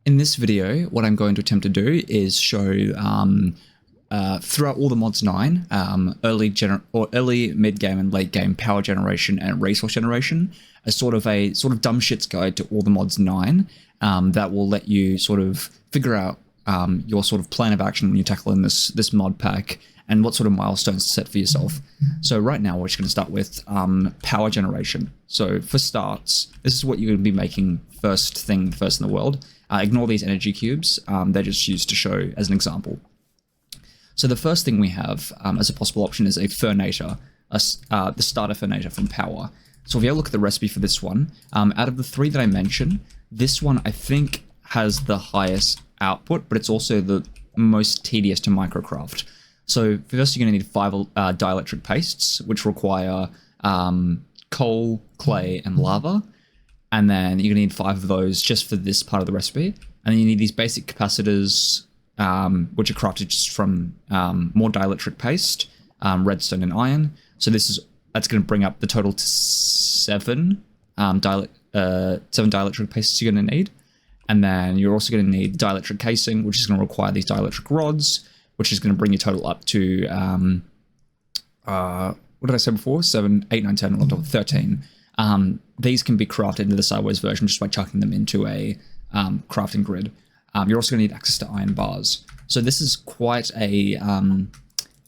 In this video, what I'm going to attempt to do is show throughout all the mods 9, early, mid-game, and late-game power generation and resource generation, a sort of dumb shits guide to all the mods 9 that will let you sort of figure out your sort of plan of action when you're tackling this mod pack and what sort of milestones to set for yourself. So right now we're just going to start with power generation. So for starts, this is what you're going to be making first in the world. Ignore these energy cubes, they're just used to show as an example. So the first thing we have as a possible option is a fernator, the starter fernator from power. So if you have a look at the recipe for this one, out of the 3 that I mentioned, this one I think has the highest output, but it's also the most tedious to microcraft. So first you're going to need 5 dielectric pastes, which require coal, clay, and lava. And then you're going to need 5 of those just for this part of the recipe. And then you need these basic capacitors, which are crafted just from more dielectric paste, redstone, and iron. So that's going to bring up the total to 7 dielectric pastes you're going to need. And then you're also going to need dielectric casing, which is going to require these dielectric rods, which is going to bring your total up to, what did I say before? 7, 8, 9, 10, 11, 12, 13. These can be crafted into the sideways version just by chucking them into a crafting grid. You're also going to need access to iron bars. So this is quite a,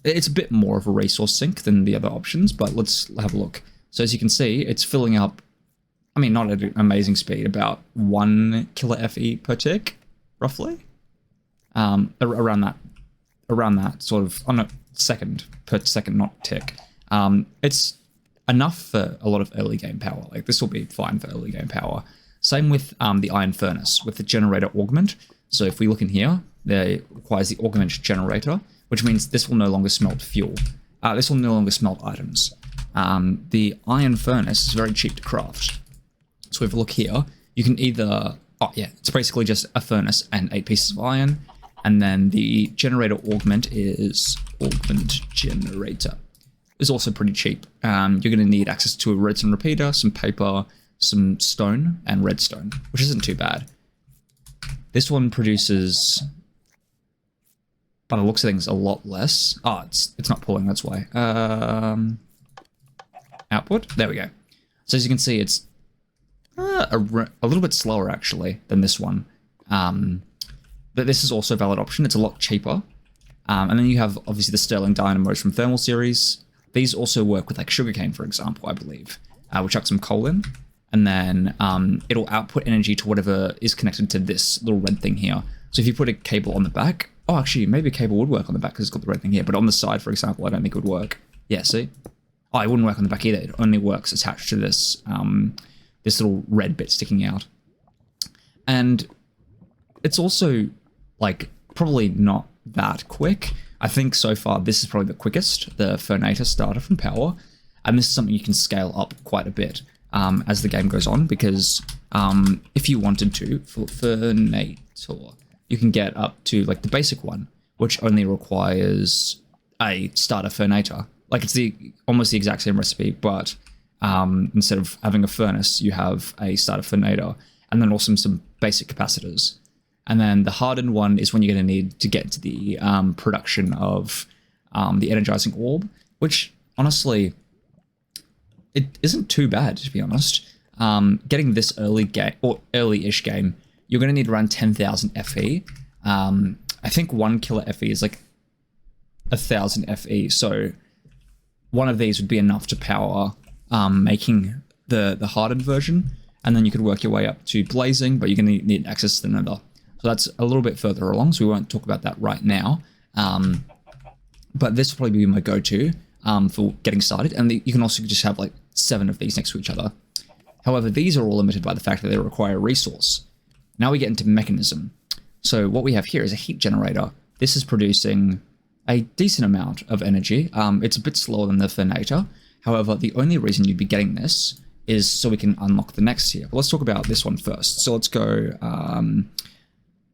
it's a bit more of a resource sink than the other options, but let's have a look. So as you can see, it's filling up, I mean, not at an amazing speed, about 1 kilo FE per tick, roughly. Around that sort of, on a second per second, not tick. It's enough for a lot of early game power. Like this will be fine for early game power. Same with the iron furnace with the generator augment. So if we look in here, it requires the augment generator, which means this will no longer smelt fuel. This will no longer smelt items. The iron furnace is very cheap to craft. So if we look here, you can either, it's basically just a furnace and 8 pieces of iron. And then the generator augment is augment generator. Is also pretty cheap. You're going to need access to a redstone repeater, some paper, some stone, and redstone, which isn't too bad. This one produces, by the looks of things, a lot less. It's not pulling, that's why. Output? There we go. So as you can see, it's a little bit slower, actually, than this one. But this is also a valid option. It's a lot cheaper. And then you have, obviously, the Sterling Dynamos from Thermal Series. These also work with like sugarcane, for example, I believe. We'll chuck some coal in, and then it'll output energy to whatever is connected to this little red thing here. So if you put a cable on the back, actually, maybe a cable would work on the back because it's got the red thing here, but on the side, for example, I don't think it would work. Yeah, see? It wouldn't work on the back either. It only works attached to this, this little red bit sticking out. And it's also, like, probably not that quick. I think so far this is probably the quickest, the Fernator starter from Power, and this is something you can scale up quite a bit as the game goes on, because if you wanted to, for Fernator, you can get up to like the basic one, which only requires a starter Fernator. Like it's almost the exact same recipe, but instead of having a furnace, you have a starter Fernator, and then also some basic capacitors. And then the hardened one is when you're going to need to get to the production of the energizing orb, which honestly, it isn't too bad, to be honest. Getting this early game, or early-ish game, you're going to need around 10,000 FE. I think 1 kilo FE is like 1,000 FE, so one of these would be enough to power making the hardened version, and then you could work your way up to blazing, but you're going to need access to another. So that's a little bit further along, so we won't talk about that right now. But this will probably be my go-to for getting started. And you can also just have like 7 of these next to each other. However, these are all limited by the fact that they require a resource. Now we get into mechanism. So what we have here is a heat generator. This is producing a decent amount of energy. It's a bit slower than the Fernator. However, the only reason you'd be getting this is so we can unlock the next here. But let's talk about this one first. So let's go...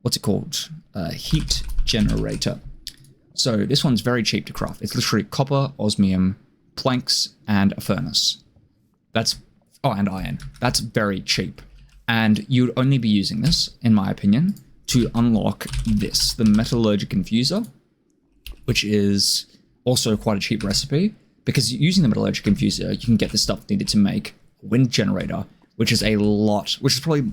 what's it called? Heat generator. So this one's very cheap to craft. It's literally copper, osmium, planks, and a furnace. And iron. That's very cheap. And you'd only be using this, in my opinion, to unlock this, the metallurgic infuser, which is also quite a cheap recipe, because using the metallurgic infuser, you can get the stuff needed to make a wind generator, which is probably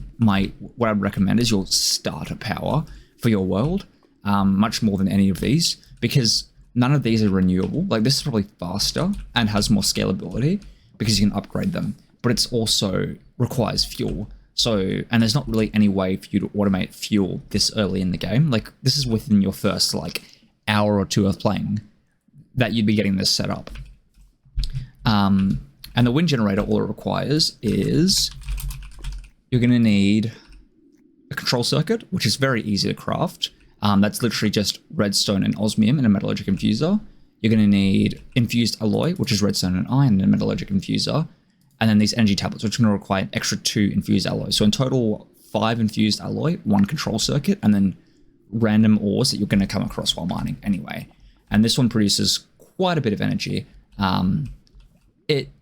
what I'd recommend is your starter power for your world, much more than any of these, because none of these are renewable. Like, this is probably faster and has more scalability because you can upgrade them, but it's also requires fuel. So, and there's not really any way for you to automate fuel this early in the game. Like, this is within your first, like, hour or two of playing that you'd be getting this set up. And the wind generator, all it requires is you're going to need a control circuit, which is very easy to craft. That's literally just redstone and osmium in a metallurgic infuser. You're going to need infused alloy, which is redstone and iron in a metallurgic infuser. And then these energy tablets, which are going to require an extra 2 infused alloys. So in total, 5 infused alloy, 1 control circuit, and then random ores that you're going to come across while mining anyway. And this one produces quite a bit of energy.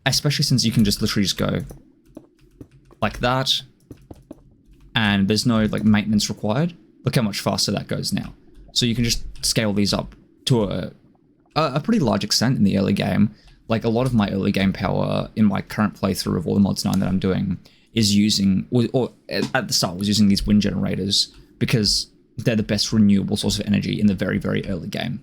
Especially since you can just literally just go like that, and there's no like maintenance required. Look how much faster that goes now. So you can just scale these up to a pretty large extent in the early game. Like, a lot of my early game power in my current playthrough of all the mods 9 that I'm doing is using, or at the start was using these wind generators, because they're the best renewable source of energy in the very, very early game.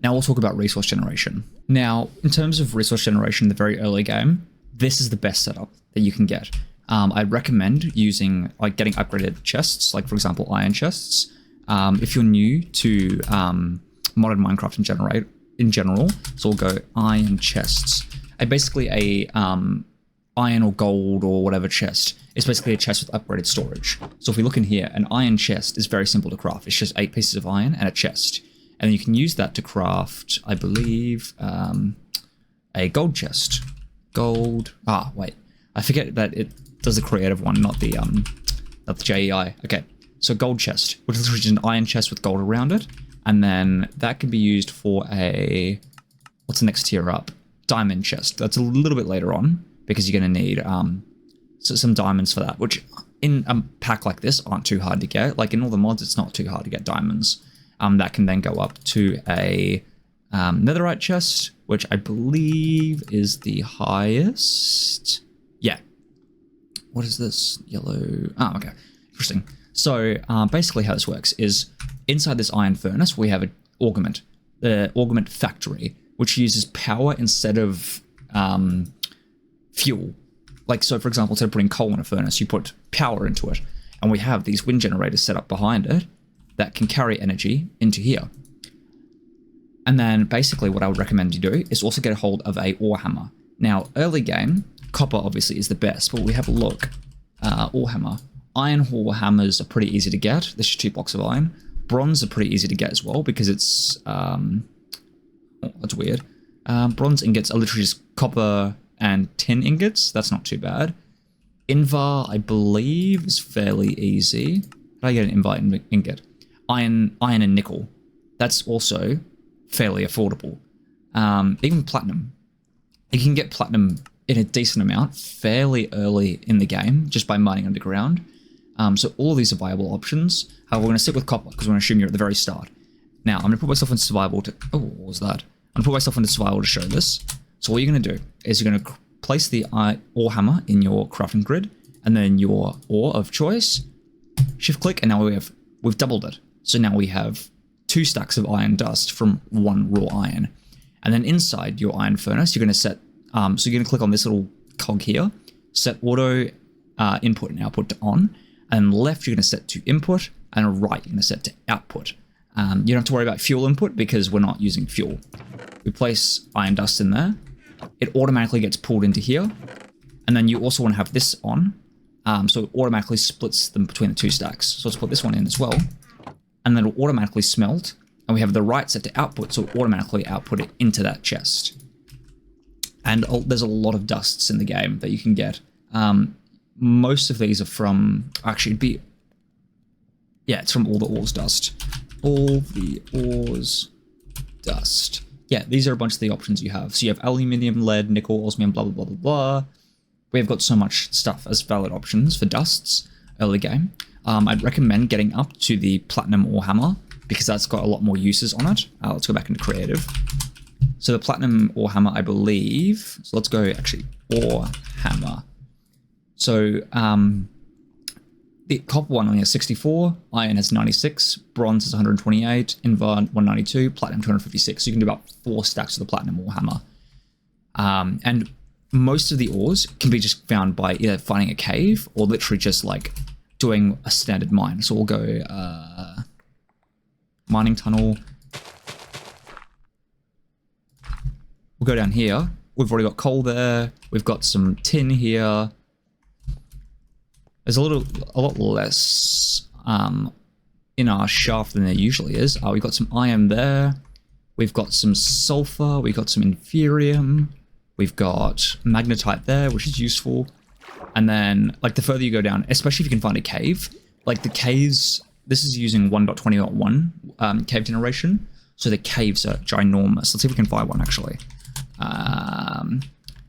Now we'll talk about resource generation. Now, in terms of resource generation in the very early game, this is the best setup that you can get. I'd recommend using, like, getting upgraded chests, like, for example, iron chests. If you're new to modded Minecraft in general, so we'll go iron chests. Basically a iron or gold or whatever chest. It's basically a chest with upgraded storage. So if we look in here, an iron chest is very simple to craft. It's just 8 pieces of iron and a chest. And then you can use that to craft, I believe, a gold chest. I forget that it does the creative one, not the JEI. Okay, so gold chest, which is literally an iron chest with gold around it. And then that can be used for what's the next tier up? Diamond chest. That's a little bit later on, because you're going to need some diamonds for that, which in a pack like this aren't too hard to get. Like, in all the mods, it's not too hard to get diamonds. That can then go up to a netherite chest, which I believe is the highest. Yeah. What is this? Yellow. Oh, okay. Interesting. So basically how this works is inside this iron furnace, we have an augment, the augment factory, which uses power instead of fuel. Like, so for example, instead of putting coal in a furnace, you put power into it. And we have these wind generators set up behind it that can carry energy into here. And then basically what I would recommend you do is also get a hold of a ore hammer. Now, early game, copper obviously is the best, but we have a look. Ore hammer. Iron ore hammers are pretty easy to get. There's just 2 blocks of iron. Bronze are pretty easy to get as well, because it's... oh, that's weird. Bronze ingots are literally just copper and tin ingots. That's not too bad. Invar, I believe, is fairly easy. How do I get an Invar ingot? Iron and nickel. That's also fairly affordable. Even platinum. You can get platinum in a decent amount fairly early in the game, just by mining underground. So all of these are viable options. However, we're going to stick with copper, because we're going to assume you're at the very start. Now, I'm going to put myself in survival to... Oh, what was that? I'm going to put myself into survival to show this. So what you're going to do is you're going to place the ore hammer in your crafting grid, and then your ore of choice. Shift click, and now we've doubled it. So now we have 2 stacks of iron dust from 1 raw iron. And then inside your iron furnace, you're going to set... so you're going to click on this little cog here, set auto input and output to on, and left you're going to set to input, and right you're going to set to output. You don't have to worry about fuel input because we're not using fuel. We place iron dust in there, it automatically gets pulled into here, and then you also want to have this on, so it automatically splits them between the 2 stacks. So let's put this one in as well, and then it'll automatically smelt, and we have the right set to output, so it'll automatically output it into that chest. And there's a lot of dusts in the game that you can get. Most of these are from... Actually, it's from all the ores dust. All the ores dust. Yeah, these are a bunch of the options you have. So you have aluminium, lead, nickel, osmium, blah, blah, blah, blah, blah. We've got so much stuff as valid options for dusts early game. I'd recommend getting up to the platinum ore hammer because that's got a lot more uses on it. Let's go back into creative. So the platinum ore hammer, I believe. So let's go actually ore hammer. So the copper one only has 64, iron has 96, bronze is 128, invar 192, platinum 256. So you can do about 4 stacks of the platinum ore hammer. And most of the ores can be just found by either finding a cave or literally just like doing a standard mine. So we'll go mining tunnel. We'll go down here. We've already got coal there. We've got some tin here. There's a lot less in our shaft than there usually is. We've got some iron there. We've got some sulfur. We've got some inferium. We've got magnetite there, which is useful. And then, like, the further you go down, especially if you can find a cave, like the caves, this is using 1.20.1 cave generation. So the caves are ginormous. Let's see if we can find one, actually.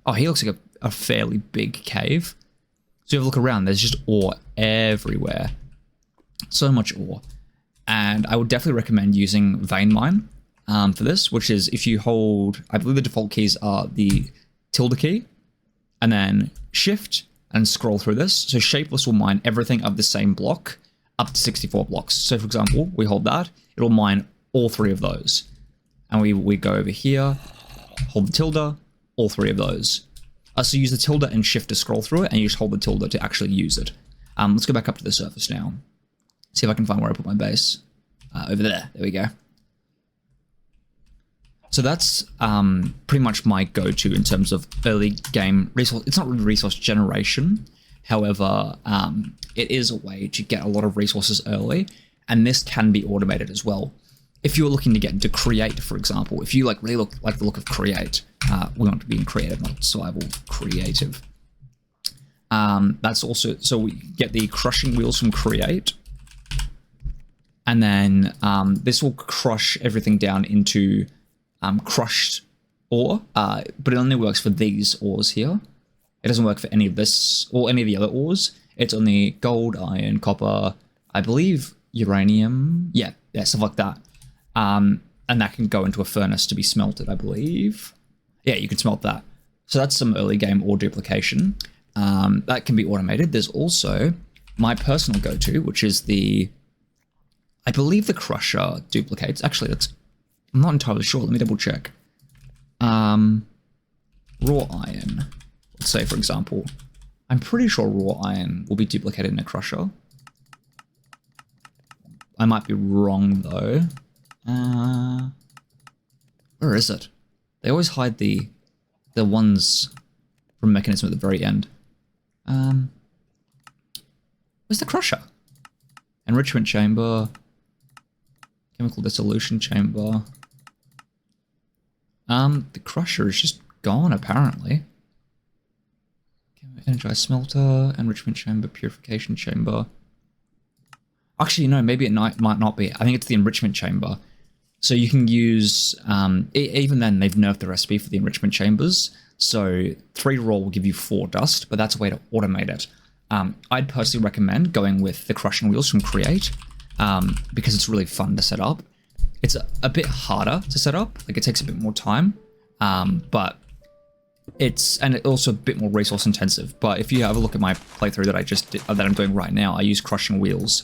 Oh, he looks like a fairly big cave. So if you look around, there's just ore everywhere. So much ore. And I would definitely recommend using vein mine for this, which is if you hold, I believe the default keys are the tilde key, and then shift and scroll through this. So shapeless will mine everything of the same block up to 64 blocks. So for example, we hold that, it'll mine all 3 of those. And we go over here, hold the tilde, all 3 of those. So use the tilde and shift to scroll through it, and you just hold the tilde to actually use it. Let's go back up to the surface now. See if I can find where I put my base. Over there. There we go. So that's pretty much my go-to in terms of early game resource. It's not really resource generation. However, it is a way to get a lot of resources early, and this can be automated as well. If you're looking to get into create, for example, if you really like the look of create, we want to be in creative, not survival, creative. That's also, so we get the crushing wheels from create. And then this will crush everything down into crushed ore, but it only works for these ores here. It doesn't work for any of this or any of the other ores. It's only gold, iron, copper, I believe uranium. Yeah, stuff like that. And that can go into a furnace to be smelted, I believe. Yeah, you can smelt that. So that's some early game ore duplication. That can be automated. There's also my personal go-to, which is I believe the crusher duplicates. Actually, I'm not entirely sure. Let me double check. Raw iron. Let's say, for example, I'm pretty sure raw iron will be duplicated in a crusher. I might be wrong, though. Where is it? They always hide the ones from mechanism at the very end. Where's the crusher? Enrichment chamber. Chemical dissolution chamber. The crusher is just gone, apparently. Energized smelter, enrichment chamber, purification chamber. Actually, no, maybe it might not be. I think it's the enrichment chamber. So you can use, even then, they've nerfed the recipe for the enrichment chambers. So 3 raw will give you 4 dust, but that's a way to automate it. I'd personally recommend going with the crushing wheels from Create, because it's really fun to set up. It's a bit harder to set up, like it takes a bit more time, but it's also a bit more resource intensive. But if you have a look at my playthrough that I just did, that I'm doing right now, I use crushing wheels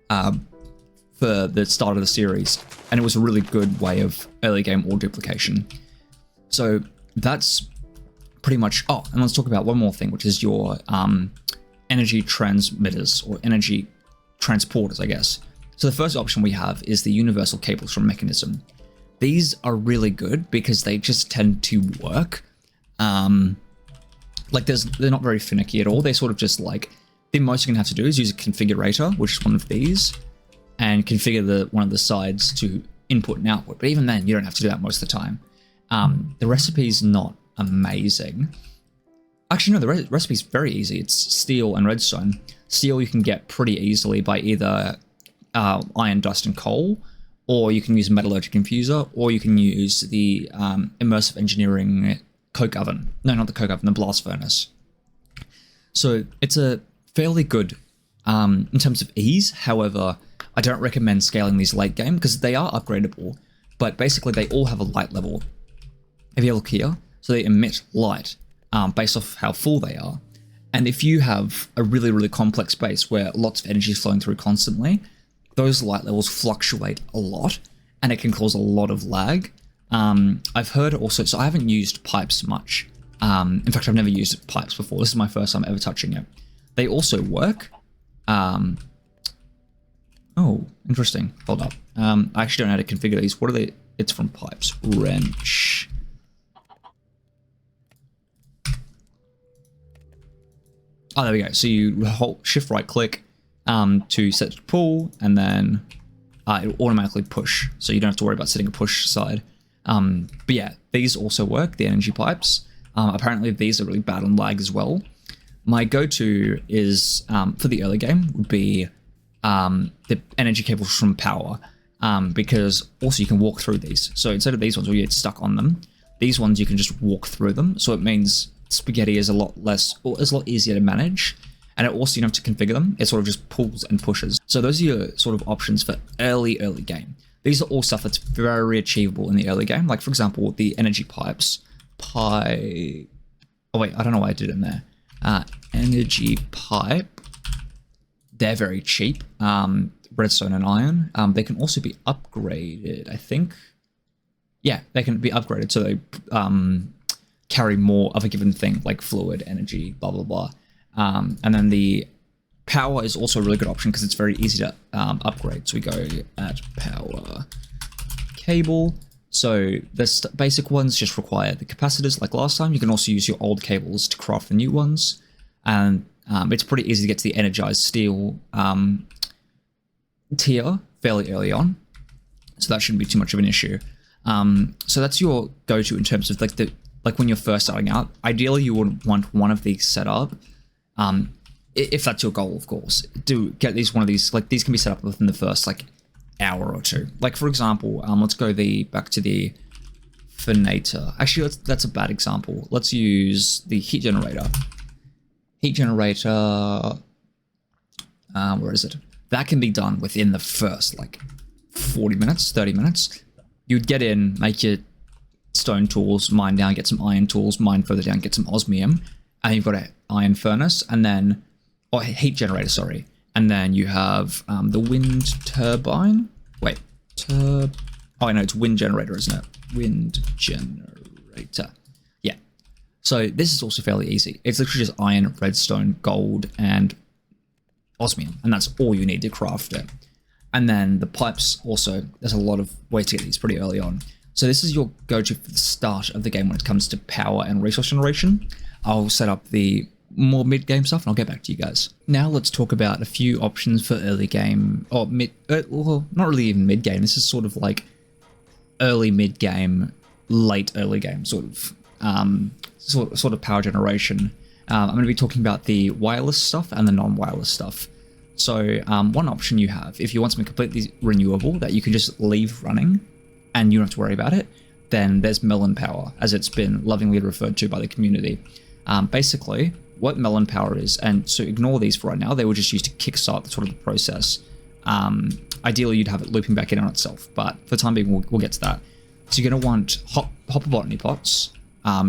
for the start of the series, and it was a really good way of early game ore duplication. So that's pretty much. Oh, and let's talk about one more thing, which is your energy transmitters or energy transporters, I guess. So the first option we have is the universal cables from Mechanism. These are really good because they just tend to work. Like they're not very finicky at all. They sort of just like, the most you can have to do is use a configurator, which is one of these, and configure one of the sides to input and output. But even then, you don't have to do that most of the time. The recipe's not amazing. Actually, no, the recipe's very easy. It's steel and redstone. Steel you can get pretty easily by either iron, dust, and coal, or you can use a metallurgic infuser, or you can use the immersive engineering coke oven. No, not the coke oven, the blast furnace. So it's a fairly good in terms of ease. However, I don't recommend scaling these late game because they are upgradable, but basically they all have a light level. If you look here, so they emit light based off how full they are. And if you have a really, really complex base where lots of energy is flowing through constantly, those light levels fluctuate a lot and it can cause a lot of lag. I've heard also, so I haven't used pipes much. In fact, I've never used pipes before. This is my first time ever touching it. They also work. Oh, interesting. Hold up. I actually don't know how to configure these. What are they? It's from pipes. Wrench. Oh, there we go. So you hold shift right click to set to pull, and then it'll automatically push. So you don't have to worry about setting a push side. But yeah, these also work, the energy pipes. Apparently these are really bad on lag as well. My go-to is, for the early game, would be the energy cables from power, because also you can walk through these. So instead of these ones where you get stuck on them, these ones you can just walk through them. So it means spaghetti is a lot less, or is a lot easier to manage. And it also, you don't have to configure them. It sort of just pulls and pushes. So those are your sort of options for early game. These are all stuff that's very achievable in the early game. Like, for example, the energy pipes. Oh, wait, I don't know why I did it in there. Energy pipe. They're very cheap. Redstone and iron. They can also be upgraded, I think. Yeah, they can be upgraded so they carry more of a given thing, like fluid, energy, blah, blah, blah. And then the power is also a really good option because it's very easy to upgrade. So we go at power cable. So the basic ones just require the capacitors like last time. You can also use your old cables to craft the new ones. And it's pretty easy to get to the energized steel tier fairly early on. So that shouldn't be too much of an issue. So that's your go-to in terms of like when you're first starting out. Ideally, you would want one of these set up. If that's your goal, of course, do get one of these, like these can be set up within the first like hour or two. Like for example, let's go back to the Fernator. Actually, that's a bad example. Let's use the heat generator. Heat generator, where is it? That can be done within the first like 40 minutes, 30 minutes. You'd get in, make your stone tools, mine down, get some iron tools, mine further down, get some osmium, and you've got an iron furnace, and then, or heat generator, sorry. And then you have the wind turbine. Wait, oh, I know, it's wind generator, isn't it? Wind generator. Yeah. So this is also fairly easy. It's literally just iron, redstone, gold, and osmium, and that's all you need to craft it. And then the pipes also, there's a lot of ways to get these pretty early on. So this is your go-to for the start of the game when it comes to power and resource generation. I'll set up the more mid-game stuff and I'll get back to you guys. Now let's talk about a few options for early game, or well, not really even mid-game. This is sort of like early mid-game, late early game sort of power generation. I'm going to be talking about the wireless stuff and the non-wireless stuff. So one option you have, if you want something completely renewable that you can just leave running and you don't have to worry about it, then there's melon power, as it's been lovingly referred to by the community. Basically, what melon power is, and so ignore these for right now, they were just used to kickstart the sort of the process. Ideally, you'd have it looping back in on itself, but for the time being, we'll get to that. So you're going to want hopper botany pots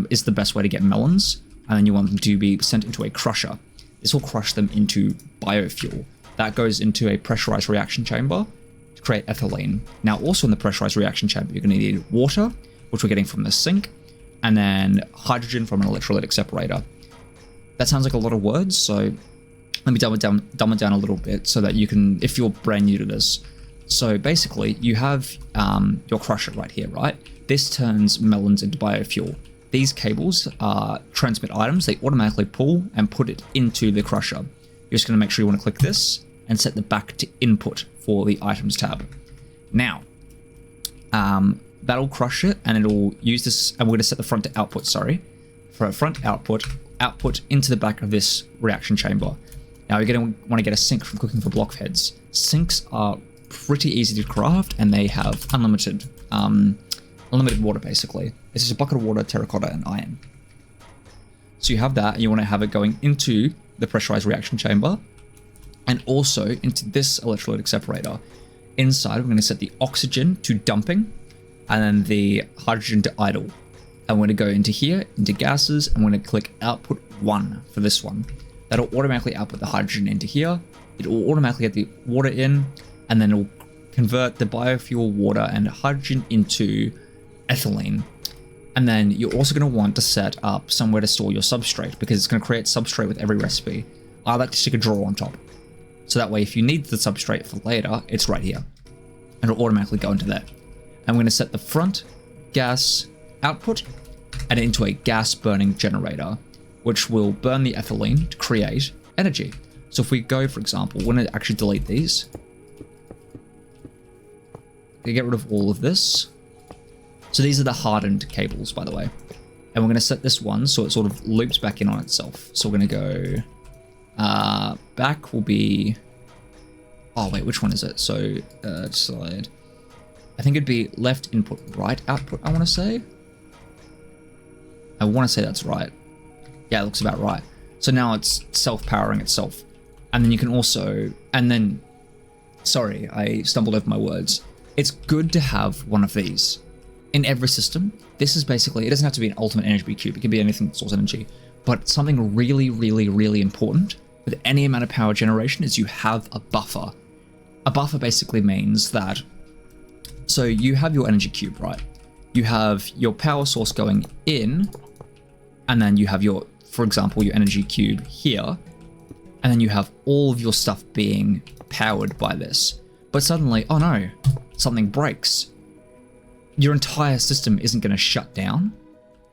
is the best way to get melons, and then you want them to be sent into a crusher. This will crush them into biofuel. That goes into a pressurized reaction chamber to create ethylene. Now, also in the pressurized reaction chamber, you're going to need water, which we're getting from the sink, and then hydrogen from an electrolytic separator. That sounds like a lot of words, so let me dumb it down a little bit so that you can, if you're brand new to this. So basically, you have your crusher right here, right? This turns melons into biofuel. These cables transmit items. They automatically pull and put it into the crusher. You're just going to make sure you want to click this and set the back to input for the items tab. Now, that'll crush it and it'll use this, and we're going to set the front to output, sorry. For a front output into the back of this reaction chamber. Now you're going to want to get a sink from cooking for blockheads. Sinks are pretty easy to craft and they have unlimited water basically. It's just a bucket of water, terracotta, and iron. So you have that and you want to have it going into the pressurized reaction chamber. And also into this electrolytic separator, inside we're going to set the oxygen to dumping and then the hydrogen to idle. I'm going to go into here, into gases, I'm going to click output 1 for this one. That'll automatically output the hydrogen into here. It will automatically get the water in, and then it will convert the biofuel water and hydrogen into ethylene. And then you're also going to want to set up somewhere to store your substrate, because it's going to create substrate with every recipe. I like to stick a drawer on top. So that way, if you need the substrate for later, it's right here. And it'll automatically go into there. I'm going to set the front gas output and into a gas burning generator, which will burn the ethylene to create energy. So if we go, for example, we're going to actually delete these. We get rid of all of this. So these are the hardened cables, by the way. And we're going to set this one so it sort of loops back in on itself. So we're going to go back will be, oh wait, which one is it? So side, I think it'd be left input, right output, I want to say. I want to say that's right. Yeah, it looks about right. So now it's self-powering itself. And then you can also, and then, sorry, I stumbled over my words. It's good to have one of these in every system. This is basically, it doesn't have to be an ultimate energy cube. It can be anything that stores energy. But something really, really, really important with any amount of power generation is you have a buffer. A buffer basically means that, so you have your energy cube, right? You have your power source going in, and then you have your, for example, your energy cube here, and then you have all of your stuff being powered by this. But suddenly, oh no, something breaks. Your entire system isn't going to shut down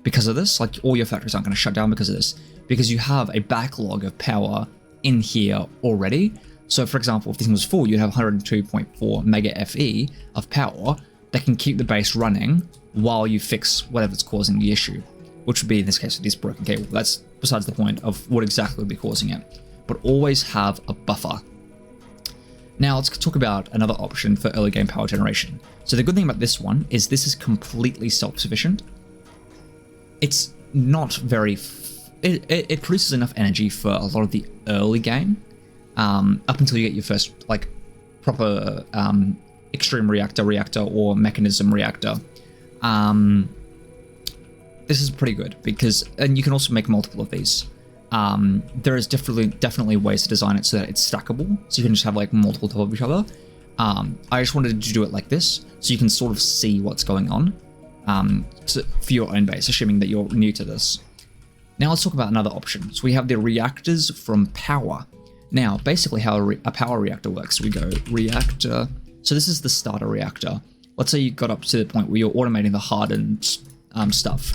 because of this. Like, all your factories aren't going to shut down because of this, because you have a backlog of power in here already. So for example, if this thing was full, you'd have 102.4 mega FE of power that can keep the base running while you fix whatever's causing the issue, which would be in this case with this broken cable. That's besides the point of what exactly would be causing it. But always have a buffer. Now let's talk about another option for early game power generation. So the good thing about this one is this is completely self-sufficient. It's not very, it produces enough energy for a lot of the early game, up until you get your first like proper extreme reactor or mechanism reactor. This is pretty good because, and you can also make multiple of these. There is definitely ways to design it so that it's stackable, so you can just have like multiple top of each other. I just wanted to do it like this so you can sort of see what's going on for your own base, assuming that you're new to this. Now let's talk about another option. So we have the reactors from power. Now basically how a power reactor works, we go reactor. So this is the starter reactor. Let's say you got up to the point where you're automating the hardened stuff.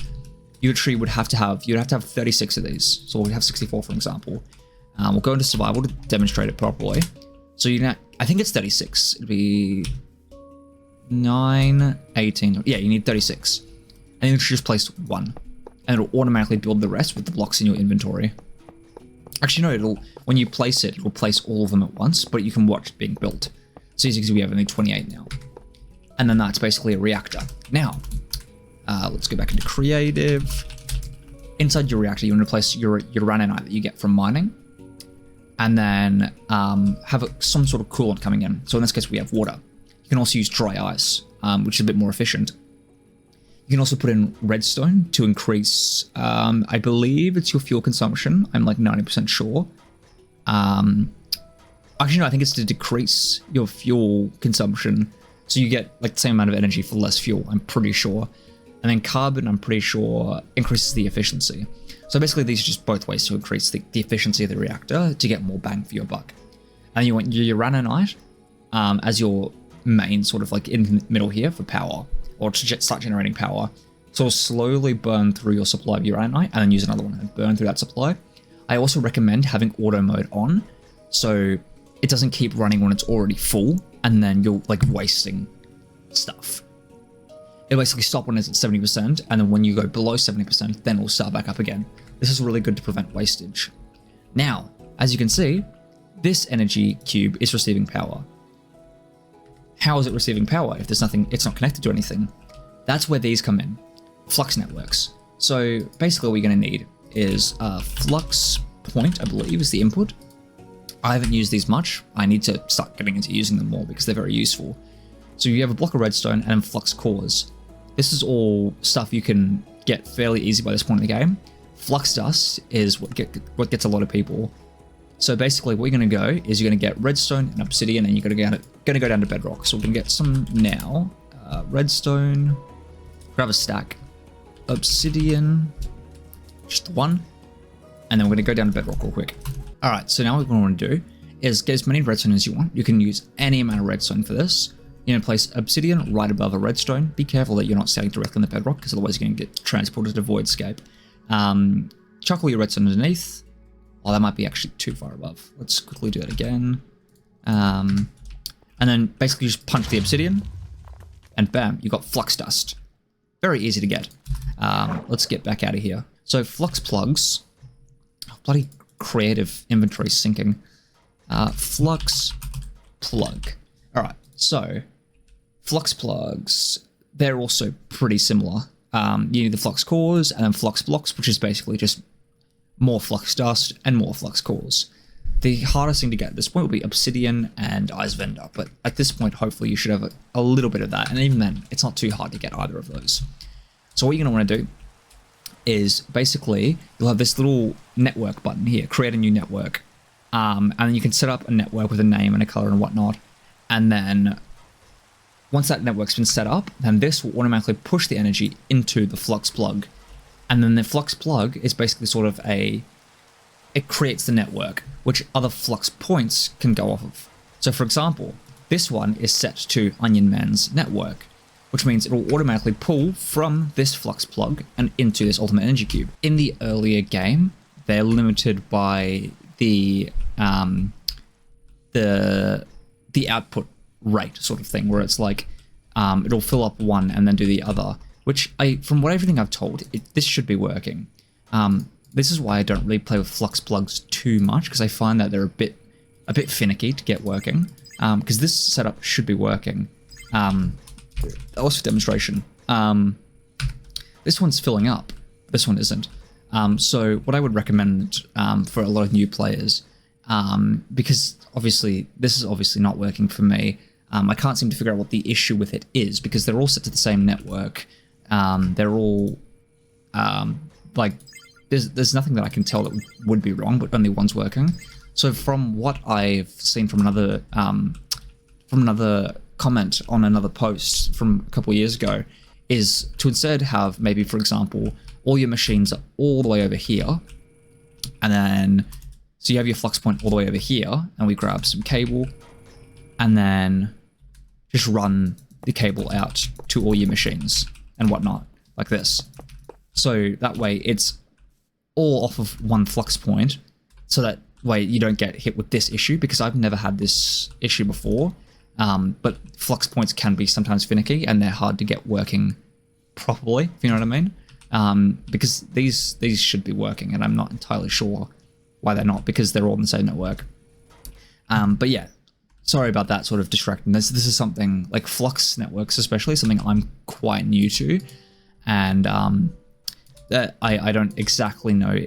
You literally would have to have, you'd have to have 36 of these. So we'd have 64, for example. We'll go into survival to demonstrate it properly. So you know, I think it's 36. It'd be 9, 18. Yeah, you need 36. And you just place one, and it'll automatically build the rest with the blocks in your inventory. Actually, no, when you place it, it'll place all of them at once, but you can watch it being built. So as you can see, we have only 28 now. And then that's basically a reactor. Now, let's go back into creative. Inside your reactor, you want to place your uraninite that you get from mining, and then have some sort of coolant coming in. So in this case, we have water. You can also use dry ice, which is a bit more efficient. You can also put in redstone to increase, I believe it's your fuel consumption. I'm like 90% sure. Actually, no, I think it's to decrease your fuel consumption. So you get like the same amount of energy for less fuel, I'm pretty sure. And then carbon, I'm pretty sure, increases the efficiency. So basically, these are just both ways to increase the efficiency of the reactor to get more bang for your buck. And you want your uraninite as your main sort of like in the middle here for power, or to start generating power. So slowly burn through your supply of uraninite and then use another one and burn through that supply. I also recommend having auto mode on, so it doesn't keep running when it's already full, and then you're like wasting stuff. It'll basically stop when it's at 70%, and then when you go below 70%, then it'll start back up again. This is really good to prevent wastage. Now, as you can see, this energy cube is receiving power. How is it receiving power if there's nothing, it's not connected to anything? That's where these come in, flux networks. So basically what you're going to need is a flux point, I believe, is the input. I haven't used these much. I need to start getting into using them more because they're very useful. So you have a block of redstone and then flux cores. This is all stuff you can get fairly easy by this point in the game. Flux dust is what gets a lot of people. So basically what you're going to go is you're going to get redstone and obsidian, and you're going to go down to bedrock. So we're going to get some now. Redstone, grab a stack, obsidian, just the one, and then we're going to go down to bedrock real quick. All right, so now what we want to do is get as many redstone as you want. You can use any amount of redstone for this. You're going to place obsidian right above a redstone. Be careful that you're not standing directly on the bedrock, because otherwise you're going to get transported to voidscape. Chuck all your redstone underneath. Oh, that might be actually too far above. Let's quickly do that again. And then basically just punch the obsidian, and bam, you got flux dust. Very easy to get. Let's get back out of here. So flux plugs. Oh, bloody creative inventory syncing. Flux plug. All right, so flux plugs, they're also pretty similar. You need the flux cores and then flux blocks, which is basically just more flux dust and more flux cores. The hardest thing to get at this point will be obsidian and ice vendor, but at this point, hopefully you should have a little bit of that, and even then, it's not too hard to get either of those. So what you're going to want to do is basically, you'll have this little network button here, create a new network, and then you can set up a network with a name and a color and whatnot, and then once that network's been set up, then this will automatically push the energy into the flux plug, and then the flux plug is basically sort of it creates the network, which other flux points can go off of. So for example, this one is set to Onion Man's network, which means it will automatically pull from this flux plug and into this ultimate energy cube. In the earlier game, they're limited by the output rate sort of thing, where it's like it'll fill up one and then do the other, which from everything I've told, this should be working. This is why I don't really play with flux plugs too much, because I find that they're a bit finicky to get working. Because this setup should be working. Also for demonstration, this one's filling up. This one isn't. So what I would recommend for a lot of new players, because obviously this is obviously not working for me. I can't seem to figure out what the issue with it is, because they're all set to the same network. They're all like, there's nothing that I can tell that would be wrong, but only one's working. So from what I've seen from another comment on another post from a couple of years ago, is to instead have maybe, for example, all your machines are all the way over here, and then so you have your flux point all the way over here, and we grab some cable, and then just run the cable out to all your machines and whatnot, like this. So that way it's all off of one flux point, so that way you don't get hit with this issue, because I've never had this issue before. But flux points can be sometimes finicky, and they're hard to get working properly, if you know what I mean. Because these should be working, and I'm not entirely sure why they're not, because they're all in the same network. But yeah, sorry about that sort of distracting. This is something like flux networks, especially something I'm quite new to, and that I don't exactly know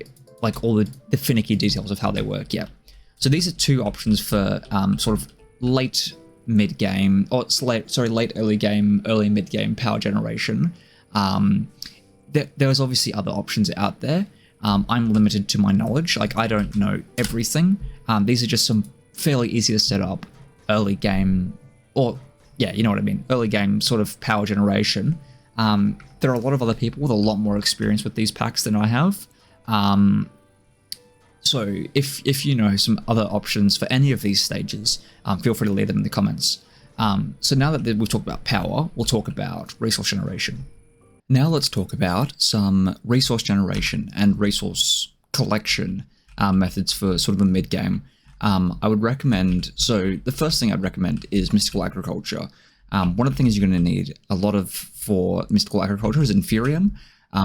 like all the finicky details of how they work yet. So these are two options for sort of late mid-game, or late early game, early mid-game power generation. There's obviously other options out there. I'm limited to my knowledge. Like, I don't know everything. These are just some fairly easy to set up early game, or yeah, you know what I mean, early game sort of power generation. There are a lot of other people with a lot more experience with these packs than I have. So if you know some other options for any of these stages, feel free to leave them in the comments. So now that we've talked about power, we'll talk about resource generation. Now let's talk about some resource generation and resource collection methods for sort of the mid-game. I would recommend, so the first thing I'd recommend is mystical agriculture. One of the things you're going to need a lot of for mystical agriculture is Inferium.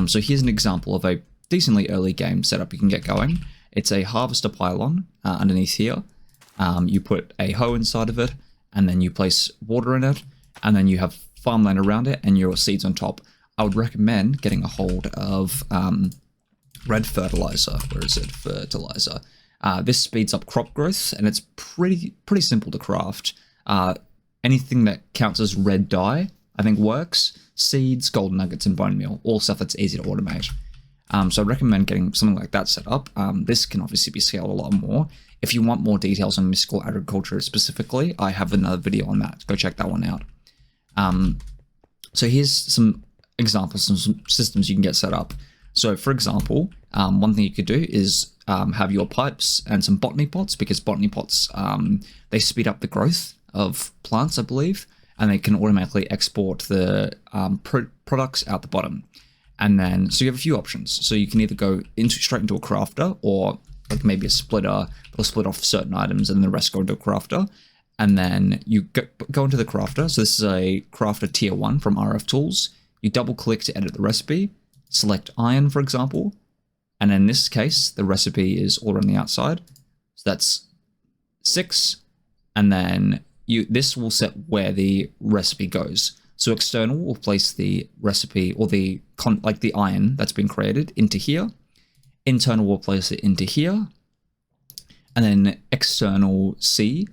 So here's an example of a decently early game setup you can get going. It's a harvester pylon underneath here. You put a hoe inside of it, and then you place water in it, and then you have farmland around it and your seeds on top. I would recommend getting a hold of red fertilizer. Where is it? Fertilizer. This speeds up crop growth, and it's pretty simple to craft. Anything that counts as red dye, I think works. Seeds, golden nuggets, and bone meal, all stuff that's easy to automate. So I recommend getting something like that set up. This can obviously be scaled a lot more. If you want more details on mystical agriculture specifically, I have another video on that. Go check that one out. So here's some examples of some systems you can get set up. So for example, one thing you could do is have your pipes and some botany pots, because botany pots, they speed up the growth of plants, I believe, and they can automatically export the products out the bottom. And then, so you have a few options. So you can either go straight into a crafter, or like maybe a splitter, it'll split off certain items and the rest go into a crafter. And then you go into the crafter. So this is a crafter tier 1 from RF Tools. You double click to edit the recipe, select iron, for example. And in this case, the recipe is all on the outside. So that's 6. And then this will set where the recipe goes. So external will place the recipe, or the iron that's been created, into here. Internal will place it into here. And then external C.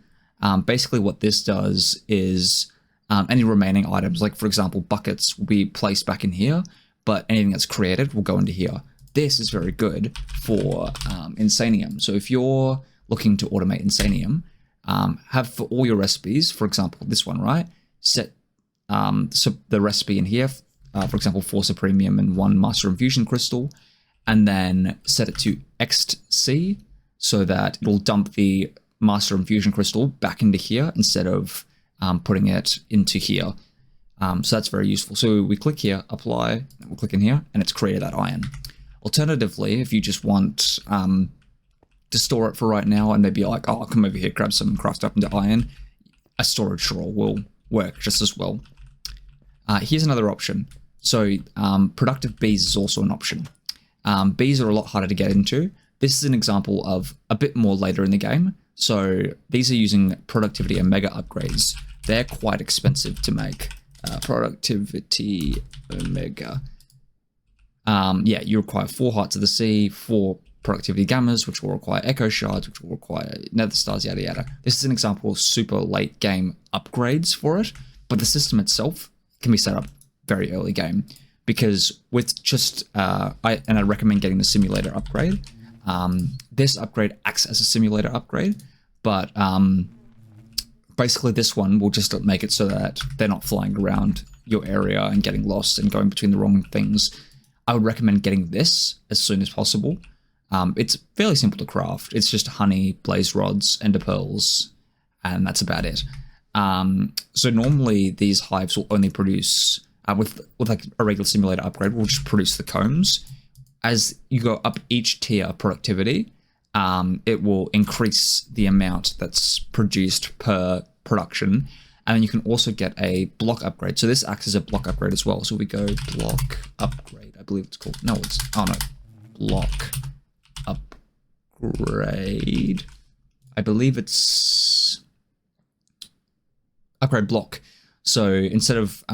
Basically what this does is any remaining items, like for example, buckets, will be placed back in here, but anything that's created will go into here. This is very good for Insanium. So if you're looking to automate Insanium, have for all your recipes, for example, this one, right? Set so the recipe in here, for example, 4 Supremium and 1 Master Infusion Crystal, and then set it to XC so that it'll dump the Master Infusion Crystal back into here instead of putting it into here. So that's very useful. So we click here, apply, and we'll click in here, and it's created that iron. Alternatively, if you just want to store it for right now, and maybe like, oh, I'll come over here, grab some, craft up into iron, a storage drawer will work just as well. Here's another option. So productive bees is also an option. Bees are a lot harder to get into. This is an example of a bit more later in the game. So these are using productivity omega upgrades. They're quite expensive to make. Productivity omega. Yeah, you require 4 Hearts of the Sea, 4 productivity gammas, which will require echo shards, which will require nether stars, yada yada. This is an example of super late game upgrades for it, but the system itself can be set up very early game, because with just I recommend getting the simulator upgrade. This upgrade acts as a simulator upgrade, but basically this one will just make it so that they're not flying around your area and getting lost and going between the wrong things. I would recommend getting this as soon as possible. It's fairly simple to craft. It's just honey, blaze rods, ender pearls, and that's about it. So normally these hives will only produce, with like a regular simulator upgrade, will just produce the combs. As you go up each tier of productivity, it will increase the amount that's produced per production. And then you can also get a block upgrade. So this acts as a block upgrade as well. So we go block upgrade, I believe it's called. No, it's, oh no, block upgrade. I believe it's upgrade block. So instead of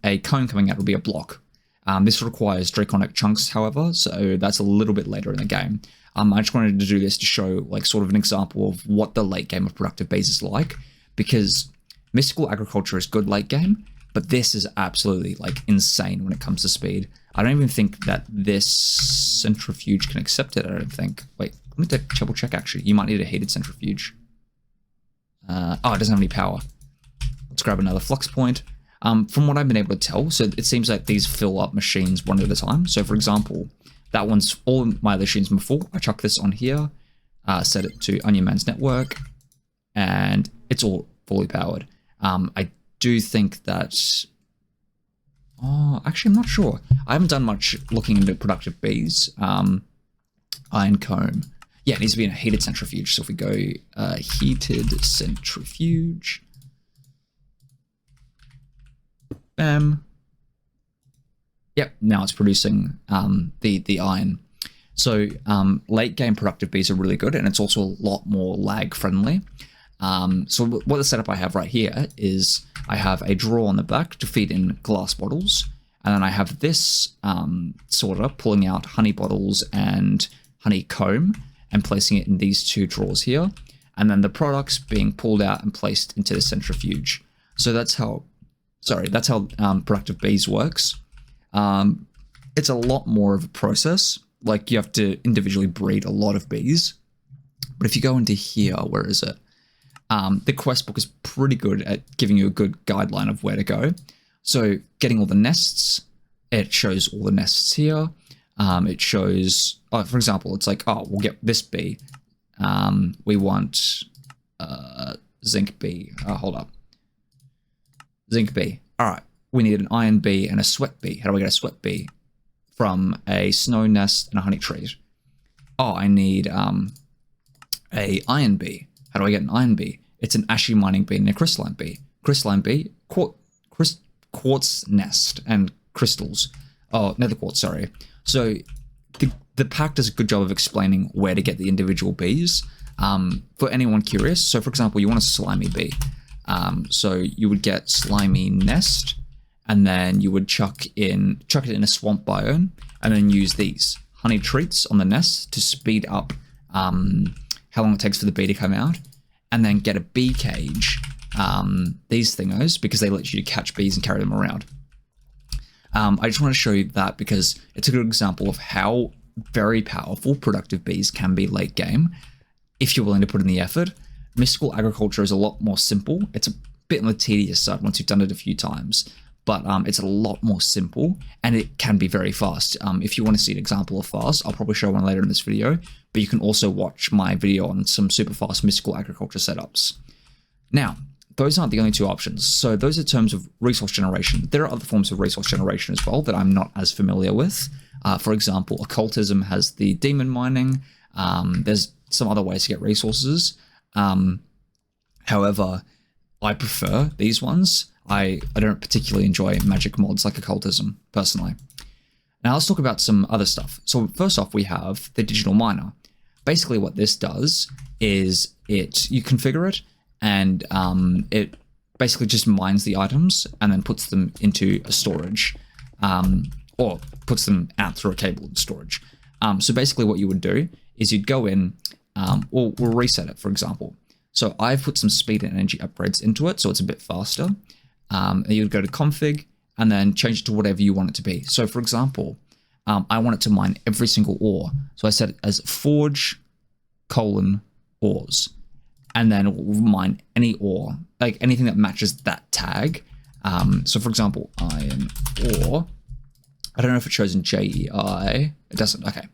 a cone coming out, it'll be a block. This requires draconic chunks, however, so that's a little bit later in the game. I just wanted to do this to show like sort of an example of what the late game of productive bees is like, because mystical agriculture is good late game, but this is absolutely like insane when it comes to speed. I don't even think that this centrifuge can accept it, I don't think. Wait, let me double check actually. You might need a heated centrifuge. Oh, it doesn't have any power. Let's grab another flux point. From what I've been able to tell, so it seems like these fill up machines one at a time. So for example, that one's all my other machines before. I chuck this on here, set it to Onion Man's network, and it's all fully powered. I do think that... Oh, actually, I'm not sure. I haven't done much looking into productive bees. Iron comb. Yeah, it needs to be in a heated centrifuge. So if we go heated centrifuge... Bam. Yep, now it's producing the iron. So late game productive bees are really good, and it's also a lot more lag friendly. So what the setup I have right here is I have a drawer on the back to feed in glass bottles, and then I have this sorter pulling out honey bottles and honeycomb, and placing it in these two drawers here, and then the products being pulled out and placed into the centrifuge. So that's how productive bees works. It's a lot more of a process. Like, you have to individually breed a lot of bees. But if you go into here, where is it? The quest book is pretty good at giving you a good guideline of where to go. So getting all the nests, it shows all the nests here. It shows, for example, it's like, oh, we'll get this bee. We want zinc bee. Hold up. Zinc bee. All right. We need an iron bee and a sweat bee. How do I get a sweat bee? From a snow nest and a honey tree. Oh, I need a iron bee. How do I get an iron bee? It's an ashy mining bee and a crystalline bee. Crystalline bee, quartz nest and crystals. Oh, nether quartz, sorry. So the pack does a good job of explaining where to get the individual bees. For anyone curious, so for example, you want a slimy bee. So you would get slimy nest, and then you would chuck it in a swamp biome, and then use these honey treats on the nest to speed up how long it takes for the bee to come out, and then get a bee cage, these thingos, because they let you catch bees and carry them around. I just want to show you that because it's a good example of how very powerful productive bees can be late game if you're willing to put in the effort. Mystical agriculture is a lot more simple. It's a bit on the tedious side once you've done it a few times, but it's a lot more simple, and it can be very fast. If you want to see an example of fast, I'll probably show one later in this video, but you can also watch my video on some super fast mystical agriculture setups. Now, those aren't the only two options. So those are terms of resource generation. There are other forms of resource generation as well that I'm not as familiar with. For example, occultism has the demon mining. There's some other ways to get resources. However, I prefer these ones. I don't particularly enjoy magic mods like occultism, personally. Now let's talk about some other stuff. So first off, we have the digital miner. Basically what this does is you configure it, and it basically just mines the items and then puts them into a storage, or puts them out through a cable in storage. So basically what you would do is you'd go in, we'll reset it, for example. So I've put some speed and energy upgrades into it, so it's a bit faster. And you'd go to config and then change it to whatever you want it to be. So for example, I want it to mine every single ore. So I set it as forge : ores. And then it will mine any ore, like anything that matches that tag. So for example, iron ore. I don't know if it shows in JEI. It doesn't, okay.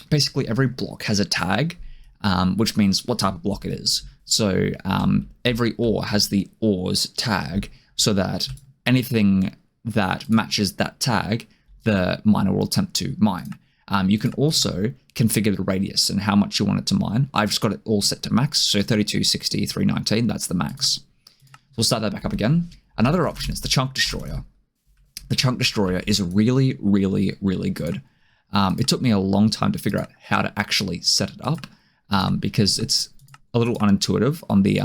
Basically every block has a tag, which means what type of block it is. So every ore has the ores tag, so that anything that matches that tag, the miner will attempt to mine. You can also configure the radius and how much you want it to mine. I've just got it all set to max, so 32, 60, 319, that's the max. We'll start that back up again. Another option is the chunk destroyer. The chunk destroyer is really, really, really good. It took me a long time to figure out how to actually set it up, because it's a little unintuitive on the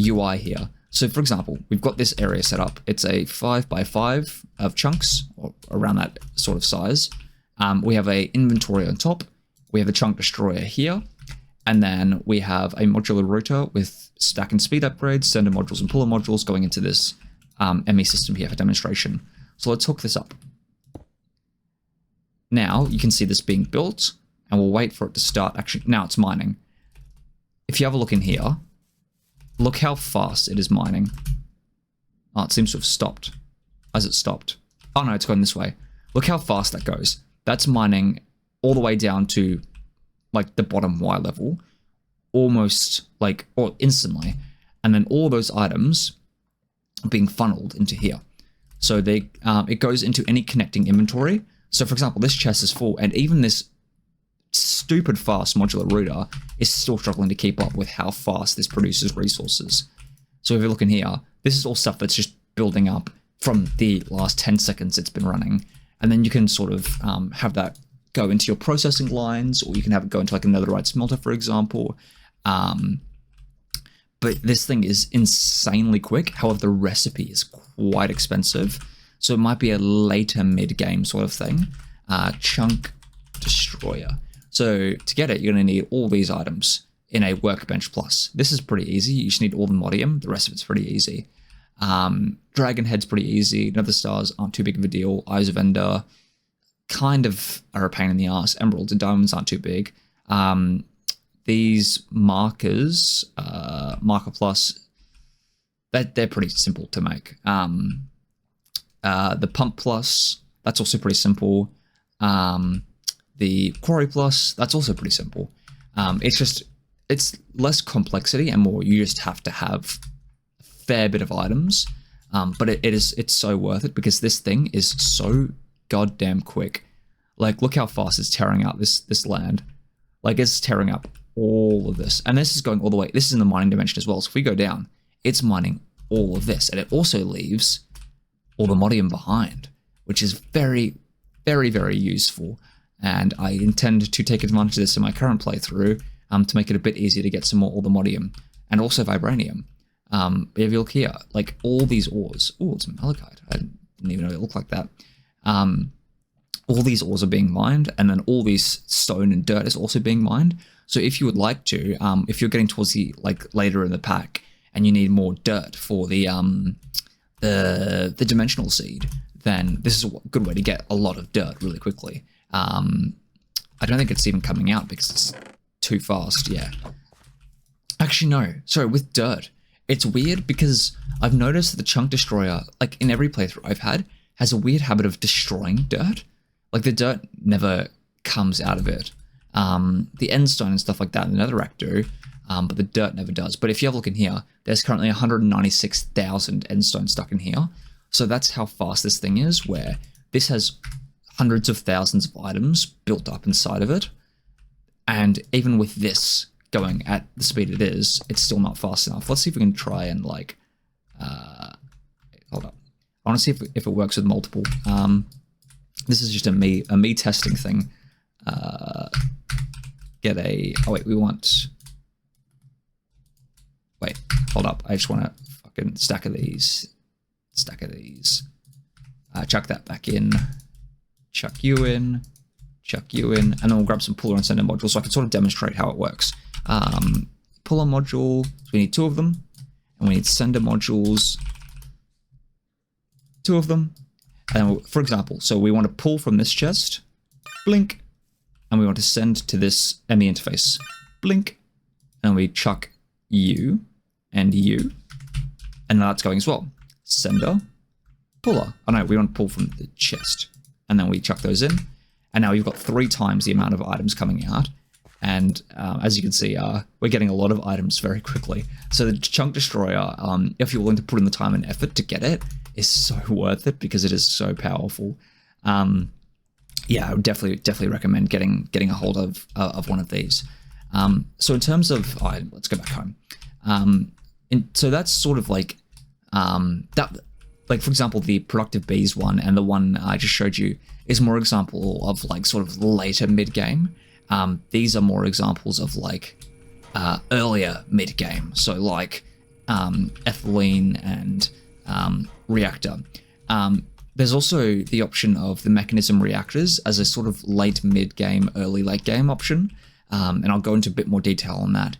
UI here. So for example, we've got this area set up. It's a 5x5 of chunks, or around that sort of size. We have a inventory on top. We have a chunk destroyer here. And then we have a modular router with stack and speed upgrades, sender modules and puller modules going into this ME system here for demonstration. So let's hook this up. Now you can see this being built, and we'll wait for it to start. Actually, now it's mining. If you have a look in here, look how fast it is mining. Oh, it seems to have stopped. Has it stopped? Oh no, it's going this way. Look how fast that goes. That's mining all the way down to like the bottom Y level, almost like, or instantly. And then all those items are being funneled into here. So it goes into any connecting inventory. So for example, this chest is full, and even this stupid fast modular router is still struggling to keep up with how fast this produces resources. So if you look in here, this is all stuff that's just building up from the last 10 seconds it's been running. And then you can sort of have that go into your processing lines, or you can have it go into like a netherite smelter, for example. But this thing is insanely quick. However, the recipe is quite expensive. So it might be a later mid-game sort of thing. Chunk Destroyer. So to get it, you're going to need all these items in a Workbench Plus. This is pretty easy. You just need all the Modium. The rest of it's pretty easy. Dragon Head's pretty easy. Nether Stars aren't too big of a deal. Eyes of Ender kind of are a pain in the ass. Emeralds and Diamonds aren't too big. These markers, Marker Plus, they're pretty simple to make. The Pump Plus, that's also pretty simple. The Quarry Plus, that's also pretty simple. It's less complexity and more you just have to have a fair bit of items. But it's so worth it because this thing is so goddamn quick. Like, look how fast it's tearing out this land. Like, it's tearing up all of this. And this is going all the way. This is in the mining dimension as well. So if we go down, it's mining all of this. And it also leaves all the Modium behind, which is very, very, very useful. And I intend to take advantage of this in my current playthrough to make it a bit easier to get some more Modium and also Vibranium. But if you look here, like all these ores, oh, it's malachite. I didn't even know it looked like that. All these ores are being mined, and then all these stone and dirt is also being mined. So if you would like to, if you're getting towards the later in the pack and you need more dirt for the dimensional seed, then this is a good way to get a lot of dirt really quickly. I don't think it's even coming out because it's too fast. Yeah. Actually, no. Sorry, with dirt, it's weird because I've noticed that the Chunk Destroyer, like in every playthrough I've had, has a weird habit of destroying dirt. Like the dirt never comes out of it. The endstone and stuff like that in the Netherrack do, but the dirt never does. But if you have a look in here, there's currently 196,000 endstone stuck in here. So that's how fast this thing is, where this has hundreds of thousands of items built up inside of it. And even with this going at the speed it is, it's still not fast enough. Let's see if we can try and like, hold up. I want to see if it works with multiple. This is just a me testing thing. Oh wait, hold up. I just want a fucking stack of these. Chuck that back in. Chuck you in. And then we'll grab some puller and sender modules so I can sort of demonstrate how it works. Puller module, so we need 2 of them. And we need sender modules, 2 of them. And for example, so we want to pull from this chest, blink, and we want to send to this ME interface, blink, and we chuck you and you, and that's going as well. Sender, puller. Oh no, we want to pull from the chest, and then we chuck those in, and now we've got 3 times the amount of items coming out. And as you can see, we're getting a lot of items very quickly. So the Chunk Destroyer, if you're willing to put in the time and effort to get it, is so worth it because it is so powerful. Yeah, I would definitely recommend getting a hold of one of these. So in terms of, let's go back home. So that's sort of like that. Like for example, the Productive Bees one and the one I just showed you is more example of like sort of later mid game. These are more examples of like earlier mid game. So like ethylene and reactor. There's also the option of the mechanism reactors as a sort of late mid game, early late game option. And I'll go into a bit more detail on that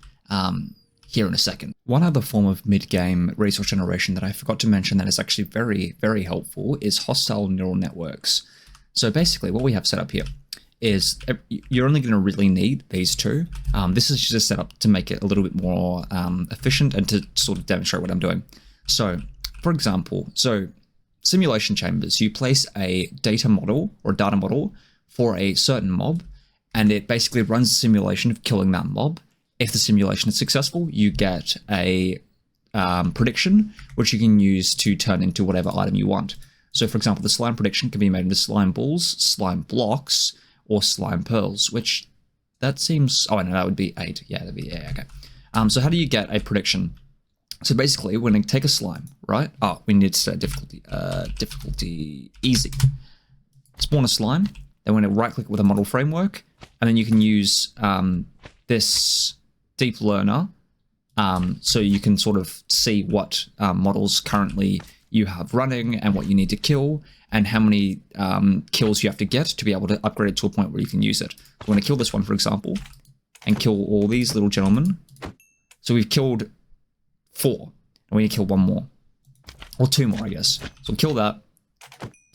here in a second. One other form of mid game resource generation that I forgot to mention that is actually very, very helpful is hostile neural networks. So basically what we have set up here is you're only going to really need these 2. This is just set up to make it a little bit more efficient and to sort of demonstrate what I'm doing. So for example, simulation chambers, you place a data model or data model for a certain mob, and it basically runs a simulation of killing that mob. If the simulation is successful, you get a prediction, which you can use to turn into whatever item you want. So for example, the slime prediction can be made into slime balls, slime blocks, or slime pearls, which that seems, oh no, that would be 8. Yeah, that'd be, yeah, okay. So how do you get a prediction? So basically, we're going to take a slime, right? Oh, we need to set difficulty easy. Spawn a slime, then we're going to right-click with a model framework, and then you can use this deep learner, so you can sort of see what models currently you have running and what you need to kill and how many kills you have to get to be able to upgrade it to a point where you can use it. So I'm going to kill this one, for example, and kill all these little gentlemen. So we've killed 4, and we need to kill 1 more. Or 2 more, I guess. So kill that.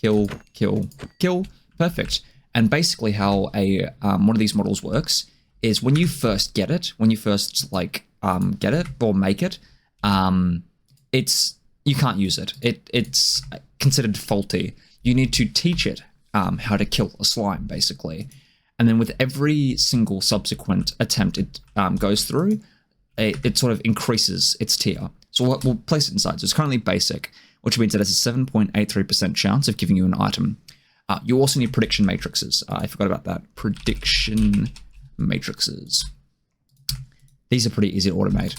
Kill, kill, kill. Perfect. And basically how one of these models works is when you first get it, when you first get it or make it, you can't use it. It's considered faulty. You need to teach it how to kill a slime, basically. And then with every single subsequent attempt it goes through, it sort of increases its tier. So we'll place it inside. So it's currently basic, which means it has a 7.83% chance of giving you an item. You also need prediction matrices. I forgot about that. Prediction matrices. These are pretty easy to automate.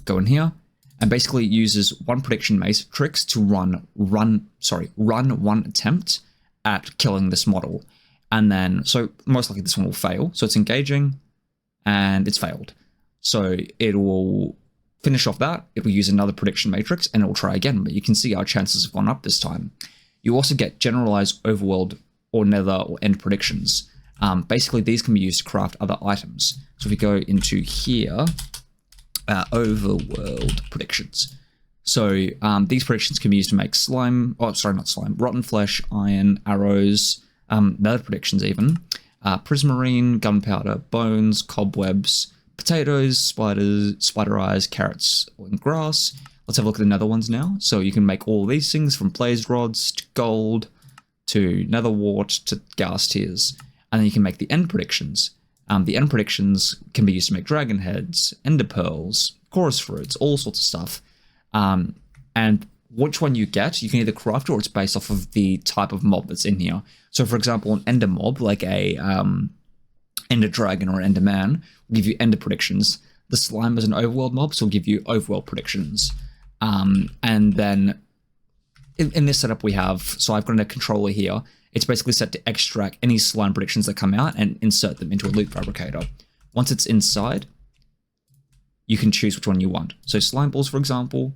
Go in here, and basically it uses one prediction matrix to run one attempt at killing this model. And then, so most likely this one will fail. So it's engaging, and it's failed. So it will finish off that, it will use another prediction matrix, and it will try again. But you can see our chances have gone up this time. You also get generalized overworld or nether or end predictions. Basically, these can be used to craft other items. So if we go into here, overworld predictions. So these predictions can be used to make slime, not slime, rotten flesh, iron, arrows, nether predictions even, prismarine, gunpowder, bones, cobwebs, potatoes, spiders, spider eyes, carrots, and grass. Let's have a look at the nether ones now. So you can make all these things from blazed rods to gold to nether wart to ghast tears. And then you can make the end predictions. The end predictions can be used to make dragon heads, ender pearls, chorus fruits, all sorts of stuff. And which one you get, you can either craft or it's based off of the type of mob that's in here. So for example, an ender mob, like a ender dragon or ender man, will give you ender predictions. The slime is an overworld mob, so will give you overworld predictions. And then in this setup we have, so I've got a controller here. It's basically set to extract any slime predictions that come out and insert them into a loop fabricator. Once it's inside, you can choose which one you want. So slime balls, for example,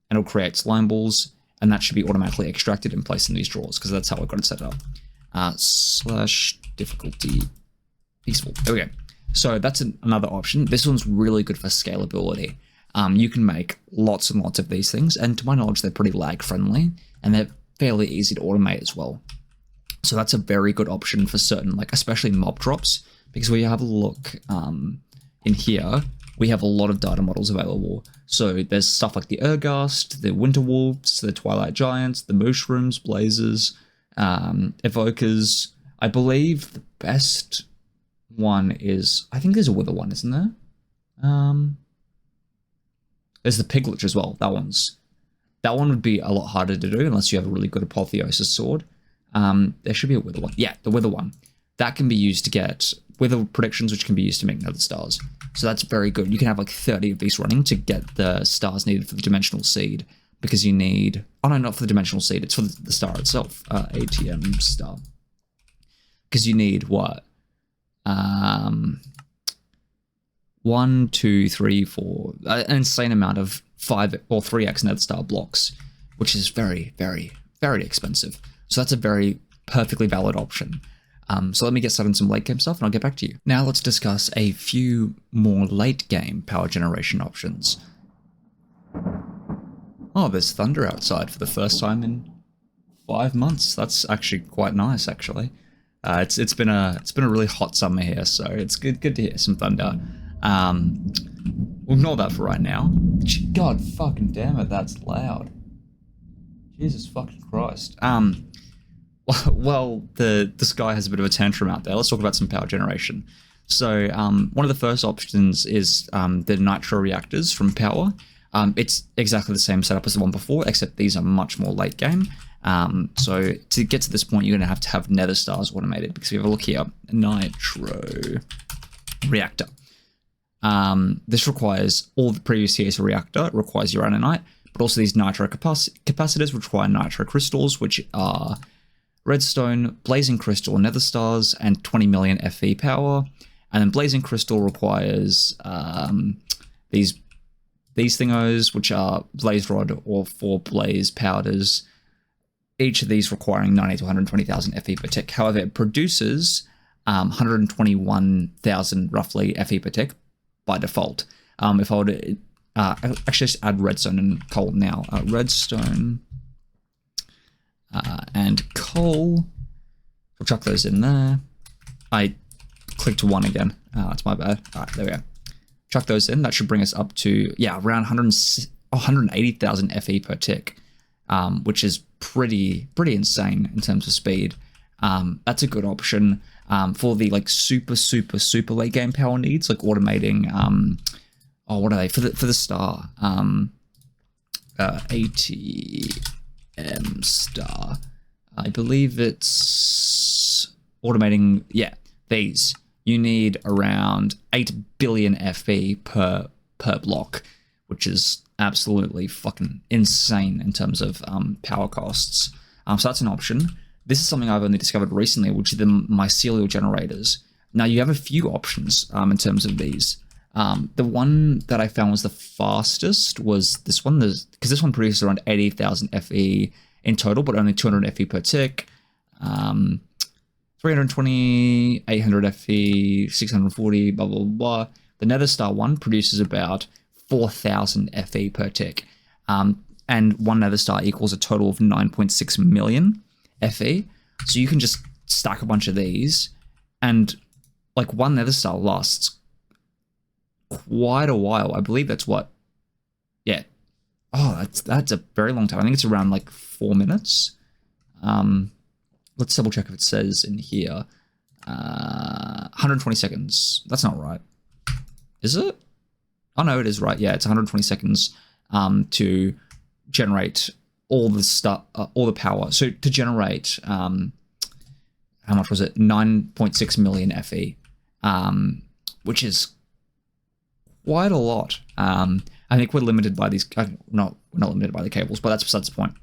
and it'll create slime balls, and that should be automatically extracted and placed in these drawers, because that's how I've got it set up. / difficulty peaceful. There we go. So that's another option. This one's really good for scalability. You can make lots and lots of these things, and to my knowledge, they're pretty lag friendly, and they're fairly easy to automate as well. So that's a very good option for certain, like especially mob drops, because we have a look in here, we have a lot of data models available. So there's stuff like the Urghast, the Winter Wolves, the Twilight Giants, the Mushrooms, Blazers, Evokers. I believe the best one is, I think there's a Wither one, isn't there? There's the Piglet as well. That one would be a lot harder to do unless you have a really good apotheosis sword. There should be a Wither one. Yeah, the Wither one. That can be used to get Wither predictions, which can be used to make nether stars. So that's very good. You can have like 30 of these running to get the stars needed for the dimensional seed, because you need, oh no, not for the dimensional seed, it's for the star itself, ATM star. Because you need what? 1, 2, 3, 4, an insane amount of 5 or 3x nether star blocks, which is very, very, very expensive. So that's a very perfectly valid option. So let me get started on some late game stuff and I'll get back to you. Now let's discuss a few more late game power generation options. Oh, there's thunder outside for the first time in 5 months. That's actually quite nice, actually. It's been a really hot summer here, so it's good to hear some thunder. We'll ignore that for right now. God fucking damn it, that's loud. Jesus fucking Christ. Well, the sky has a bit of a tantrum out there. Let's talk about some power generation. So one of the first options is the nitro reactors from Power. It's exactly the same setup as the one before, except these are much more late game. So to get to this point, you're going to have nether stars automated, because if you have a look here, nitro reactor. This requires all the previous year's reactor. It requires uraninite, but also these nitro capacitors, which require nitro crystals, which are redstone, blazing crystal, nether stars, and 20 million FE power. And then blazing crystal requires these these thingos, which are blaze rod or 4 blaze powders, each of these requiring 90 to 120,000 FE per tick. However, it produces 121,000 roughly FE per tick by default. If I were to actually just add redstone and coal now, redstone and coal, we'll chuck those in there. I clicked 1 again. It's my bad. All right, there we go. Chuck those in. That should bring us up to, yeah, around 180,000 FE per tick, which is pretty insane in terms of speed. That's a good option for the like super late game power needs, like automating. What are they for the star? ATM star. I believe it's automating. Yeah, these. You need around 8 billion FE per block, which is absolutely fucking insane in terms of power costs. So that's an option. This is something I've only discovered recently, which are the mycelial generators. Now you have a few options in terms of these. The one that I found was the fastest was this one, because this one produces around 80,000 FE in total, but only 200 FE per tick. 320, 800 FE, 640, blah, blah, blah. The Nether Star one produces about 4,000 FE per tick. And one Nether Star equals a total of 9.6 million FE. So you can just stack a bunch of these, and like one Nether Star lasts quite a while. I believe that's what, yeah. Oh, that's a very long time. I think it's around like 4 minutes. Let's double check if it says in here 120 seconds. That's not right. Is it? Oh no, it is right. Yeah, it's 120 seconds to generate all the stuff, all the power. So to generate, how much was it? 9.6 million FE, which is quite a lot. I think we're limited by these. We're not limited by the cables, but that's besides the point.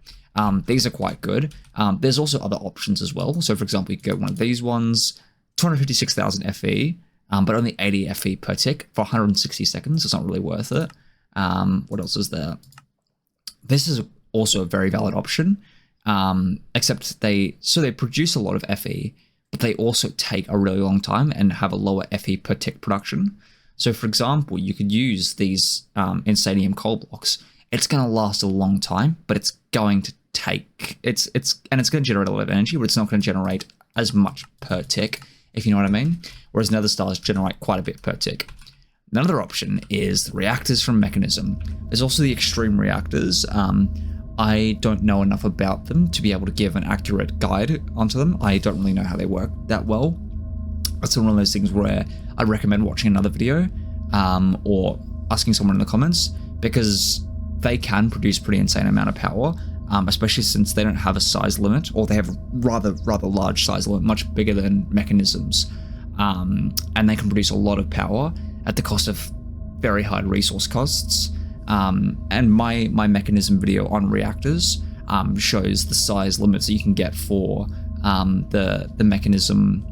These are quite good. There's also other options as well. So for example, you could get one of these ones, 256,000 FE, but only 80 FE per tick for 160 seconds. It's not really worth it. What else is there? This is also a very valid option, except they produce a lot of FE, but they also take a really long time and have a lower FE per tick production. So for example, you could use these Insanium coal blocks. It's going to last a long time, but it's going to take, it's going to generate a lot of energy, but it's not going to generate as much per tick, if you know what I mean. Whereas Nether Stars generate quite a bit per tick. Another option is the reactors from Mechanism. There's also the extreme reactors. I don't know enough about them to be able to give an accurate guide onto them. I don't really know how they work that well. That's one of those things where I recommend watching another video or asking someone in the comments, because they can produce pretty insane amount of power, especially since they don't have a size limit, or they have rather large size limit, much bigger than Mechanisms, and they can produce a lot of power at the cost of very high resource costs. And my Mechanism video on reactors shows the size limits that you can get for the Mechanism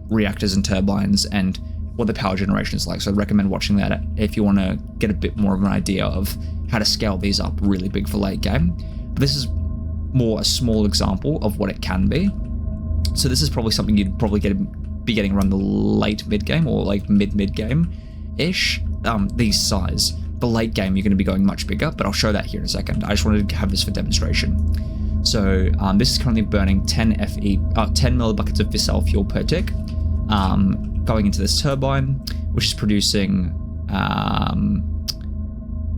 reactors and turbines, and what the power generation is like. So I'd recommend watching that if you want to get a bit more of an idea of how to scale these up really big for late game. But this is more a small example of what it can be. So this is probably something you'd probably be getting around the late mid game, or like mid game ish. These size. The late game you're going to be going much bigger, but I'll show that here in a second. I just wanted to have this for demonstration. So this is currently burning 10 millibuckets of fissile fuel per tick, going into this turbine, which is producing,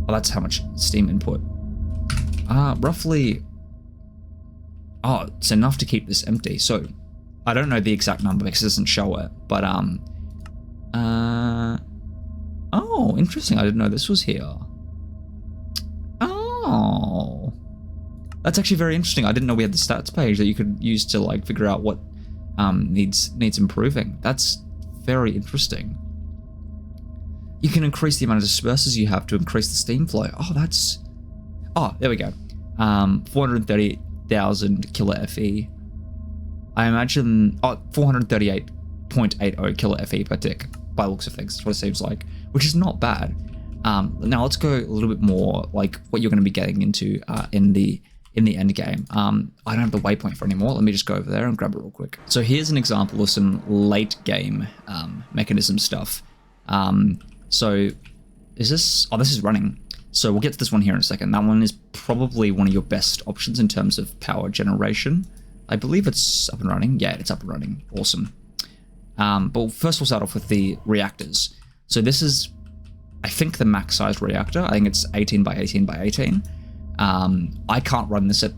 that's how much steam input. Roughly, it's enough to keep this empty. So I don't know the exact number because it doesn't show it, but oh, interesting. I didn't know this was here. Oh, that's actually very interesting. I didn't know we had the stats page that you could use to like figure out what needs improving. That's very interesting. You can increase the amount of dispersers you have to increase the steam flow. There we go. 430,000 kilo FE. I imagine 438.80 kilo FE per tick by the looks of things. That's what it seems like, which is not bad. Now let's go a little bit more like what you're going to be getting into in the end game. I don't have the waypoint for anymore. Let me just go over there and grab it real quick. So here's an example of some late game mechanism stuff. So is this? Oh, this is running. So we'll get to this one here in a second. That one is probably one of your best options in terms of power generation. I believe it's up and running. Yeah, it's up and running. Awesome. But first we'll start off with the reactors. So this is, I think, the max sized reactor. I think it's 18 by 18 by 18. I can't run this at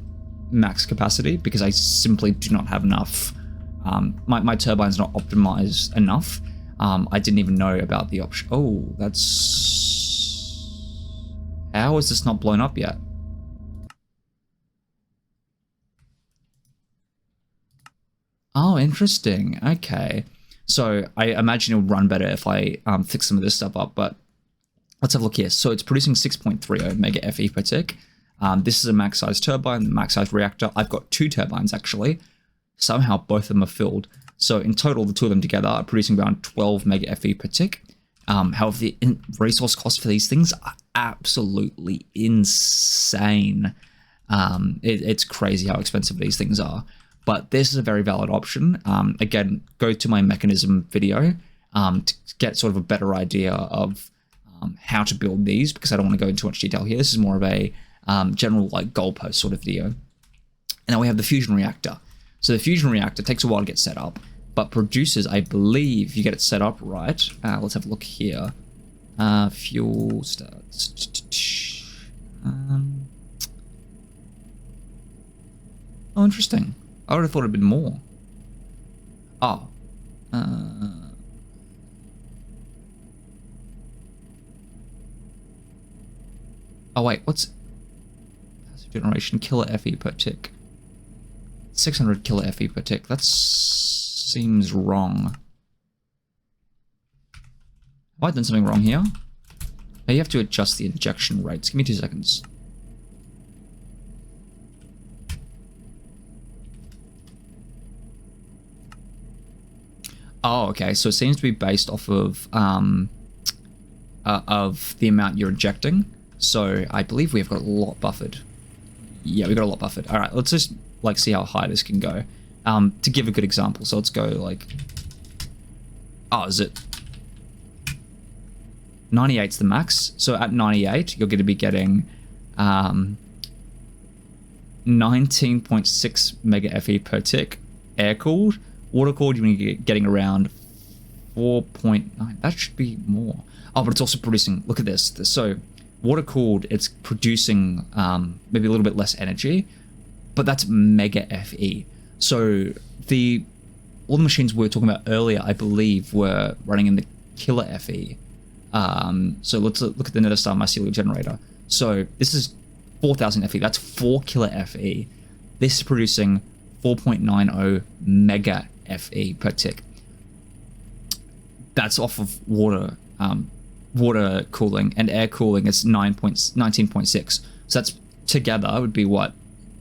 max capacity because I simply do not have enough. My turbine's not optimized enough. I didn't even know about the option. Oh, that's... How is this not blown up yet? Oh, interesting. Okay. So I imagine it would run better if I fix some of this stuff up, but let's have a look here. So it's producing 6.30 mega FE per tick. This is a max size turbine, max size reactor. I've got 2 turbines actually. Somehow both of them are filled. So in total, the 2 of them together are producing around 12 mega FE per tick. However, the resource costs for these things are absolutely insane. It's crazy how expensive these things are. But this is a very valid option. Again, go to my mechanism video to get sort of a better idea of how to build these, because I don't want to go into too much detail here. This is more of a general like goalpost sort of video. And then we have the fusion reactor. So the fusion reactor takes a while to get set up, but produces, I believe, if you get it set up right. Let's have a look here. Fuel starts. Oh, interesting. I would have thought it'd been more. Oh. Oh wait, what's passive generation killer FE per tick? 600 killer FE per tick. That seems wrong. Have I done something wrong here? Oh, you have to adjust the injection rates. Give me 2 seconds. Oh, okay. So it seems to be based off of the amount you're injecting. So I believe we've got a lot buffered. Yeah, we got a lot buffered. All right, let's just like see how high this can go. To give a good example, so let's go like. Oh, is it? 98's the max. So at 98, you're going to be getting 19.6 mega FE per tick, air cooled. Water cooled, you're going to be getting around 4.9. That should be more. Oh, but it's also producing. Look at this. So water cooled, it's producing maybe a little bit less energy, but that's mega FE. So all the machines we were talking about earlier, I believe, were running in the killer FE. So let's look at the Nether Star mycelial generator. So this is 4,000 FE. That's 4 killer FE. This is producing 4.90 mega FE per tick. That's off of water cooling, and air cooling is 19.6. So that's together would be what,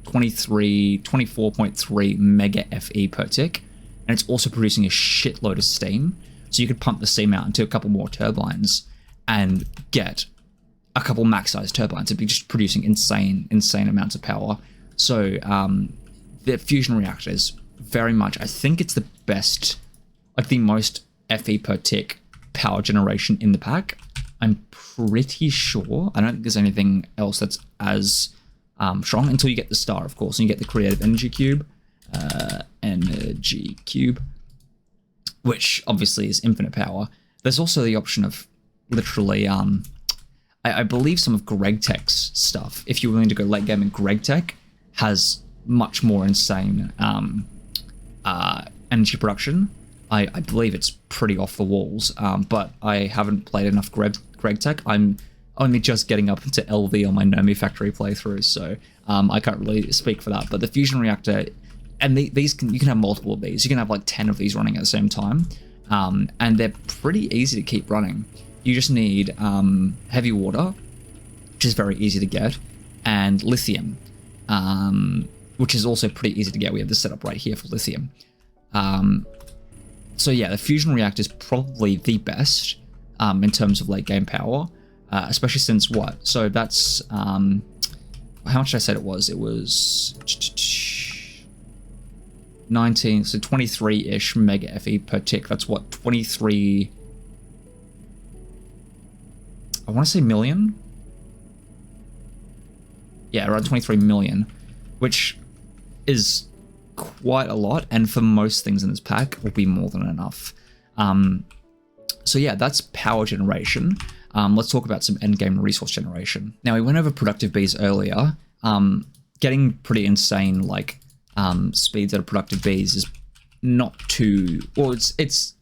24.3 mega FE per tick, and it's also producing a shitload of steam. So you could pump the steam out into a couple more turbines and get a couple max-sized turbines. It'd be just producing insane amounts of power. So the fusion reactor is very much, I think it's the best, like the most FE per tick power generation in the pack. I'm pretty sure. I don't think there's anything else that's as strong until you get the star, of course, and you get the creative energy cube, which obviously is infinite power. There's also the option of literally, I believe some of GregTech's stuff, if you're willing to go late game, and GregTech has much more insane energy production. I believe it's pretty off the walls, but I haven't played enough GregTech. I'm only just getting up into LV on my Nomi Factory playthrough, so I can't really speak for that. But the fusion reactor, and you can have multiple of these. You can have like 10 of these running at the same time, and they're pretty easy to keep running. You just need heavy water, which is very easy to get, and lithium, which is also pretty easy to get. We have this set up right here for lithium. So yeah, the fusion reactor is probably the best in terms of late game power. especially since what? So that's how much did I say it was? It was 19, so 23-ish mega FE per tick. That's what, 23. I want to say million. Yeah, around 23 million, which is quite a lot, and for most things in this pack will be more than enough. So yeah, that's power generation. Let's talk about some endgame resource generation. Now, we went over productive bees earlier. Getting pretty insane, like, speeds out of productive bees is not too, well, it's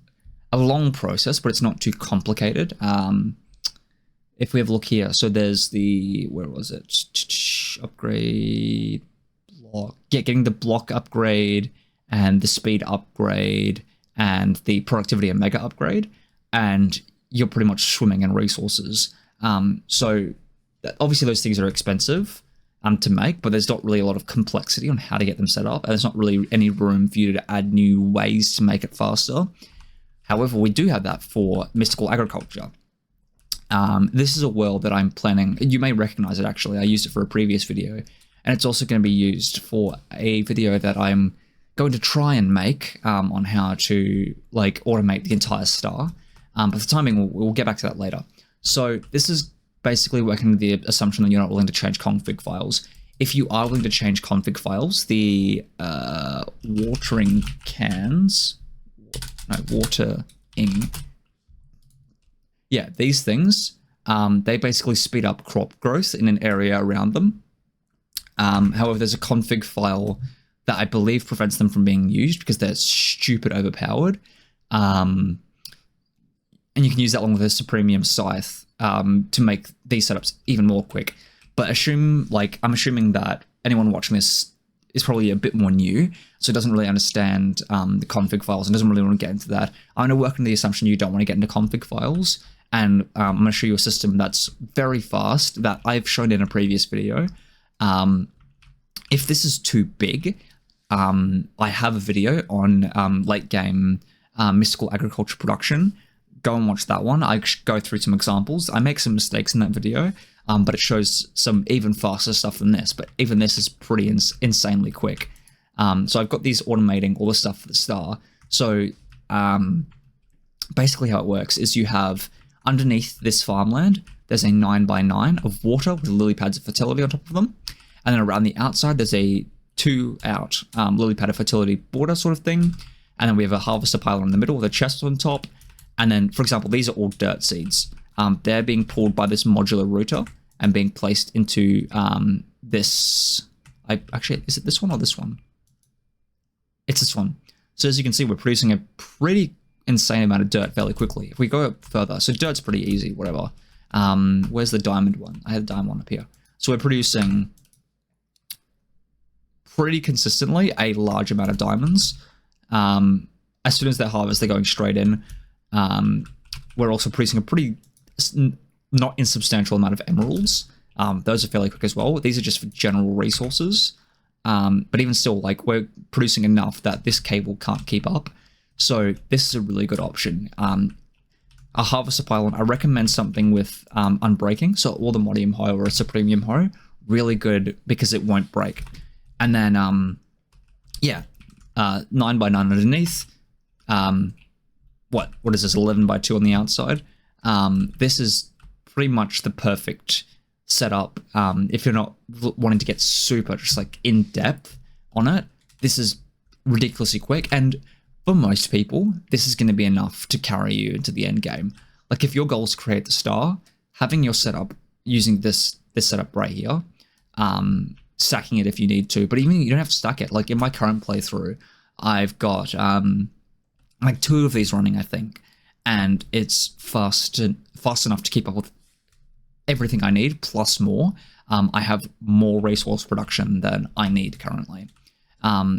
a long process, but it's not too complicated. If we have a look here, so there's the, where was it? Upgrade block. Yeah, getting the block upgrade and the speed upgrade and the productivity and mega upgrade, and you're pretty much swimming in resources. So obviously those things are expensive to make, but there's not really a lot of complexity on how to get them set up, and there's not really any room for you to add new ways to make it faster. However, we do have that for mystical agriculture. This is a world that I'm planning. You may recognize it, actually. I used it for a previous video, and it's also going to be used for a video that I'm going to try and make on how to, like, automate the entire star. But for the timing, we'll get back to that later. So this is basically working with the assumption that you're not willing to change config files. If you are willing to change config files, the watering cans, no, watering, yeah, these things, they basically speed up crop growth in an area around them. However, there's a config file that I believe prevents them from being used because they're stupid overpowered. And you can use that along with a Supremium Scythe to make these setups even more quick. But I'm assuming that anyone watching this is probably a bit more new, so doesn't really understand the config files and doesn't really want to get into that. I'm going to work on the assumption you don't want to get into config files, and I'm going to show you a system that's very fast that I've shown in a previous video. If this is too big, I have a video on late game mystical agriculture production. Go and watch that one. I go through some examples. I make some mistakes in that video, but it shows some even faster stuff than this. But even this is pretty insanely quick. So I've got these automating all the stuff for the star. So basically how it works is you have underneath this farmland, there's a 9x9 of water with lily pads of fertility on top of them. And then around the outside, there's a 2-out lily pad of fertility border sort of thing. And then we have a harvester pylon in the middle with a chest on top. And then, for example, these are all dirt seeds. They're being pulled by this modular router and being placed into this. Actually, is it this one or this one? It's this one. So as you can see, we're producing a pretty insane amount of dirt fairly quickly. If we go up further, so dirt's pretty easy, whatever. Where's the diamond one? I had the diamond one up here. So we're producing pretty consistently a large amount of diamonds. As soon as they're harvested, they're going straight in. We're also producing a pretty not insubstantial amount of emeralds. Those are fairly quick as well. These are just for general resources. But even still, like, we're producing enough that this cable can't keep up. So this is a really good option. A harvester pylon, I recommend something with unbreaking. So all the modium hoe or a supremium hoe, really good because it won't break. And then, 9x9 underneath. What is this, 11x2 on the outside? This is pretty much the perfect setup. If you're not wanting to get super just like in depth on it, this is ridiculously quick. And for most people, this is going to be enough to carry you into the end game. Like, if your goal is to create the star, having your setup using this setup right here, stacking it if you need to, but even you don't have to stack it. Like in my current playthrough, I've got like 2 of these running, I think, and it's fast enough to keep up with everything I need plus more. I have more resource production than I need currently.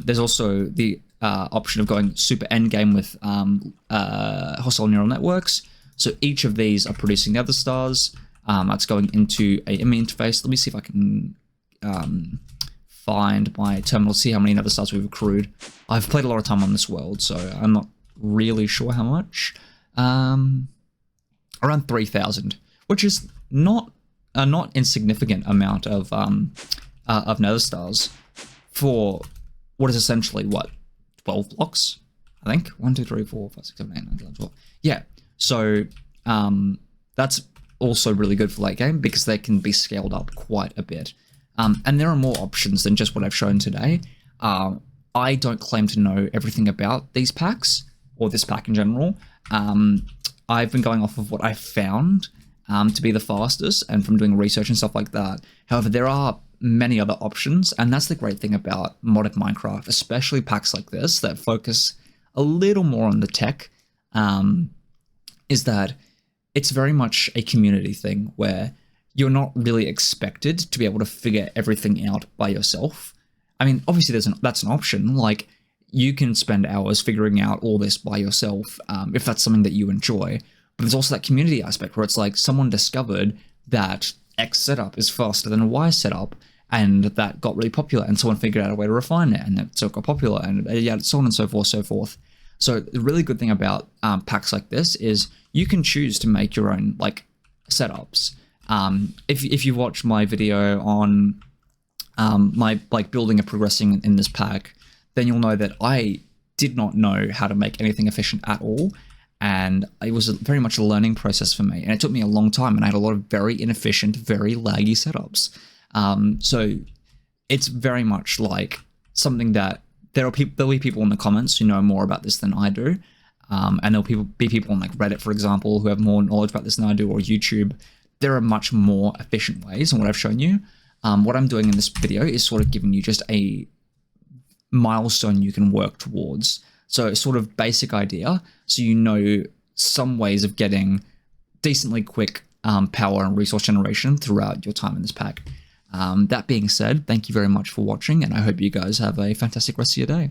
There's also the option of going super endgame with hostile neural networks. So each of these are producing the other stars. That's going into a IMI interface. Let me see if I can find my terminal, see how many nether stars we've accrued. I've played a lot of time on this world, so I'm not really sure how much. Around 3,000, which is not a not insignificant amount of nether stars for what is essentially what 12 blocks, I think. 1, 2, 3, 4, 5, 6, 7, 8, 9, 10, 12. Yeah. So that's also really good for late game because they can be scaled up quite a bit. And there are more options than just what I've shown today. I don't claim to know everything about these packs or this pack in general. I've been going off of what I've found to be the fastest and from doing research and stuff like that. However, there are many other options, and that's the great thing about modded Minecraft, especially packs like this that focus a little more on the tech, is that it's very much a community thing where you're not really expected to be able to figure everything out by yourself. I mean, obviously that's an option. Like, you can spend hours figuring out all this by yourself if that's something that you enjoy. But there's also that community aspect where it's like someone discovered that X setup is faster than a Y setup, and that got really popular, and someone figured out a way to refine it, and so it got popular, and yeah, so on and so forth, so forth. So the really good thing about packs like this is you can choose to make your own like setups. If you watch my video on my like building and progressing in this pack, then you'll know that I did not know how to make anything efficient at all. And it was very much a learning process for me. And it took me a long time, and I had a lot of very inefficient, very laggy setups. So it's very much like something that there'll be people in the comments who know more about this than I do. And there'll be people on like Reddit, for example, who have more knowledge about this than I do, or YouTube. There are much more efficient ways than what I've shown you. What I'm doing in this video is sort of giving you just a milestone you can work towards. So sort of basic idea, so you know some ways of getting decently quick power and resource generation throughout your time in this pack. That being said, thank you very much for watching, and I hope you guys have a fantastic rest of your day.